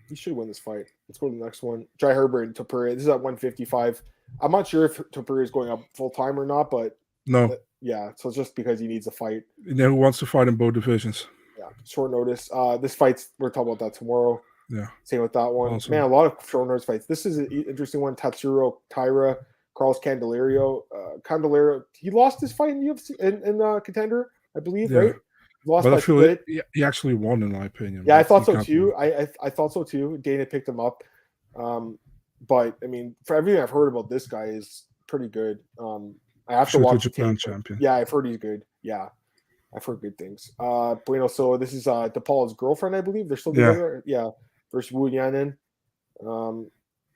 Speaker 1: He should win this fight. Let's go to the next one. Jai Herbert and Topuria. This is at 155. I'm not sure if Topuria is going up full time or not, but
Speaker 2: No.
Speaker 1: Yeah, so it's just because he needs a fight.
Speaker 2: You know who wants to fight in both divisions?
Speaker 1: Yeah, short notice. This fight's, we're talking about that tomorrow.
Speaker 2: Yeah.
Speaker 1: Same with that one.
Speaker 2: Also.
Speaker 1: Man, a lot of short notice fights. This is an interesting one. Tatsuro Taira, Carlos Candelario. Candelario, he lost his fight in the UFC in Contender, I believe, right? He lost
Speaker 2: but I
Speaker 1: by
Speaker 2: feel
Speaker 1: split.
Speaker 2: he actually won, in my opinion.
Speaker 1: Yeah, I thought so too. I thought so too. Dana picked him up. But I mean, for everything I've heard about this guy is pretty good. I have to watch the
Speaker 2: Japan
Speaker 1: tape.
Speaker 2: champion.
Speaker 1: Yeah, I've heard he's good. Yeah, I've heard good things. Bueno, so this is DePaul's girlfriend, I believe. They're still together. Yeah, versus Wu Yanin.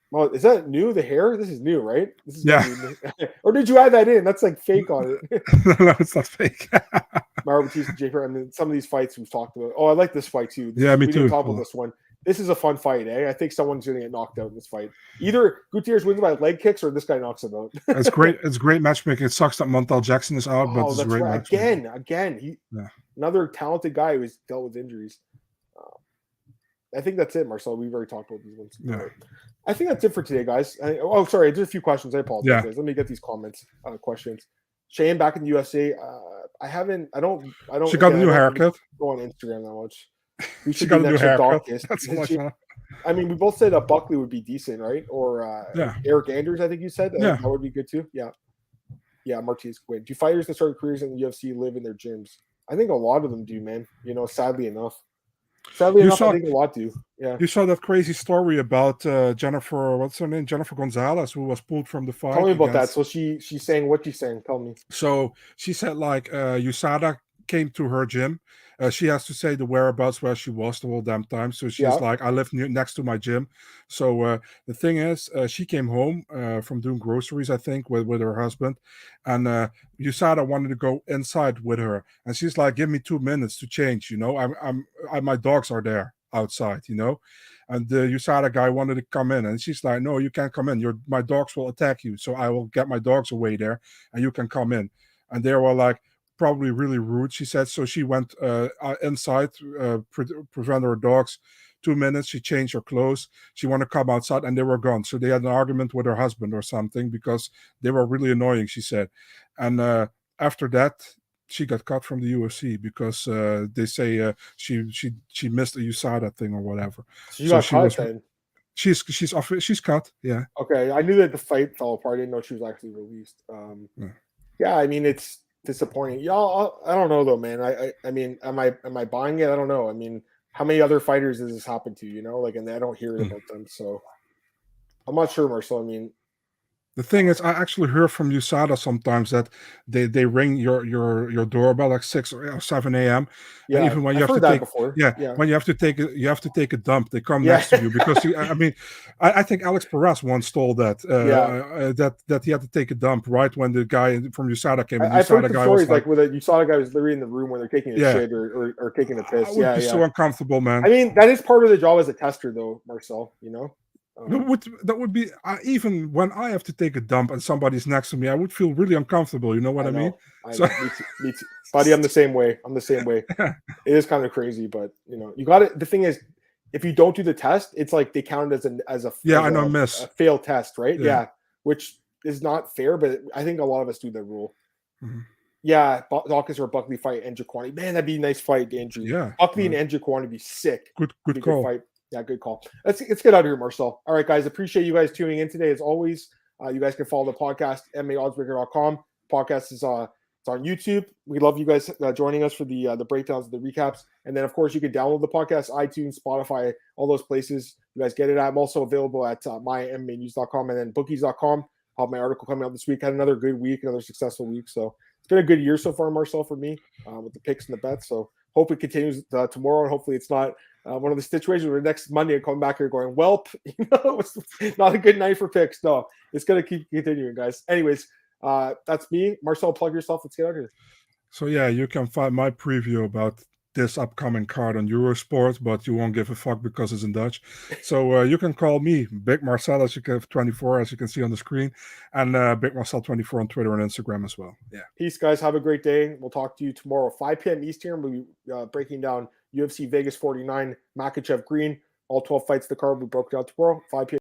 Speaker 1: Well, is that new? The hair? This is new, right? This is or did you add that in? That's like fake on it.
Speaker 2: No, it's not fake.
Speaker 1: Mario Batista, J.P. I mean, some of these fights we've talked about. Oh, I like this fight too.
Speaker 2: Me too.
Speaker 1: Didn't talk about this one. This is a fun fight, eh? I think someone's going to get knocked out in this fight. Either Gutierrez wins by leg kicks or this guy knocks him out.
Speaker 2: It's great. It's great matchmaking. It sucks that Montel Jackson is out, but it's great matchmaking.
Speaker 1: Again, another talented guy who's dealt with injuries. I think that's it, Marcel. We've already talked about these ones.
Speaker 2: Yeah.
Speaker 1: I think that's it for today, guys. Sorry, just a few questions. I apologize, guys. Let me get these comments, questions. Shane back in the USA. I don't.
Speaker 2: She got a new haircut.
Speaker 1: Go on Instagram that much.
Speaker 2: She got a new haircut.
Speaker 1: I mean, we both said Buckley would be decent, right? Or Eric Anders, I think you said. That would be good too. Yeah, Martinez win. Do fighters that start careers in the UFC live in their gyms? I think a lot of them do, man. You know, sadly enough, I think a lot do. Yeah.
Speaker 2: You saw that crazy story about Jennifer, what's her name? Jennifer Gonzalez, who was pulled from the fight.
Speaker 1: Tell me about that. So she's saying what she's saying. Tell me.
Speaker 2: So she said like USADA came to her gym. She has to say the whereabouts where she was the whole damn time. So she's like, I live next to my gym. So the thing is, she came home from doing groceries, I think, with her husband. And USADA wanted to go inside with her. And she's like, give me 2 minutes to change, you know. My dogs are there outside, you know. And the USADA guy wanted to come in. And she's like, no, you can't come in. My dogs will attack you. So I will get my dogs away there and you can come in. And they were like, probably really rude, she said. So she went inside, prevent her dogs. 2 minutes, she changed her clothes. She wanted to come outside, and they were gone. So they had an argument with her husband or something because they were really annoying, she said. And after that, she got cut from the UFC because they say she missed a USADA thing or whatever.
Speaker 1: She got cut then.
Speaker 2: She's cut. Yeah.
Speaker 1: Okay, I knew that the fight fell apart. I didn't know she was actually released. Yeah, I mean it's disappointing. Yeah, I don't know though, man. I mean, am I buying it? I don't know. I mean, how many other fighters does this happen to? You know, like, and I don't hear about them, so I'm not sure, Marcel. I mean,
Speaker 2: the thing is, I actually hear from USADA sometimes that they ring your doorbell like 6 or 7 a.m.
Speaker 1: Yeah,
Speaker 2: and even when you
Speaker 1: I've
Speaker 2: have
Speaker 1: heard
Speaker 2: to
Speaker 1: that
Speaker 2: take
Speaker 1: before.
Speaker 2: When you have to take a dump, they come next to you because I mean, I think Alex Perez once told that that he had to take a dump right when the guy from USADA came.
Speaker 1: I've heard the stories like with a USADA guy was literally in the room when they're taking a shit or taking a piss.
Speaker 2: I would be so uncomfortable, man.
Speaker 1: I mean, that is part of the job as a tester, though, Marcel. You know.
Speaker 2: That would be even when I have to take a dump and somebody's next to me, I would feel really uncomfortable. You know what I mean?
Speaker 1: Me too. Buddy, I'm the same way. It is kind of crazy, but you know, you got it. The thing is, if you don't do the test, it's like they count it as a failed test, right? Yeah, which is not fair, but I think a lot of us do that rule. Mm-hmm. Yeah, Dawkins or Buckley fight and Jaquani. Man, that'd be a nice fight, Andrew.
Speaker 2: Yeah,
Speaker 1: Buckley and Jaquani would be sick.
Speaker 2: Good call.
Speaker 1: Fight. Yeah, good call. Let's get out of here, Marcel. All right, guys. Appreciate you guys tuning in today. As always, you guys can follow the podcast, MMAOddsbreaker.com. Podcast is it's on YouTube. We love you guys joining us for the breakdowns, the recaps. And then, of course, you can download the podcast, iTunes, Spotify, all those places. You guys get it at. I'm also available at mymmanews.com and then bookies.com. I'll have my article coming out this week. Had another good week, another successful week. So it's been a good year so far, Marcel, for me with the picks and the bets. So hope it continues tomorrow, and hopefully it's not one of the situations where next Monday I come back here going, welp, it's not a good night for picks. No, it's going to keep continuing, guys. Anyways, that's me. Marcel, plug yourself. Let's get out of here.
Speaker 2: So, yeah, you can find my preview about this upcoming card on Eurosport, but you won't give a fuck because it's in Dutch. So you can call me Big Marcel, as you can 24, as you can see on the screen, and Big Marcel 24 on Twitter and Instagram as well. Yeah.
Speaker 1: Peace, guys. Have a great day. We'll talk to you tomorrow, 5 p.m. Eastern. We'll be breaking down UFC Vegas 49, Makhachev Green. All 12 fights of the card will be broken down tomorrow, 5 p.m.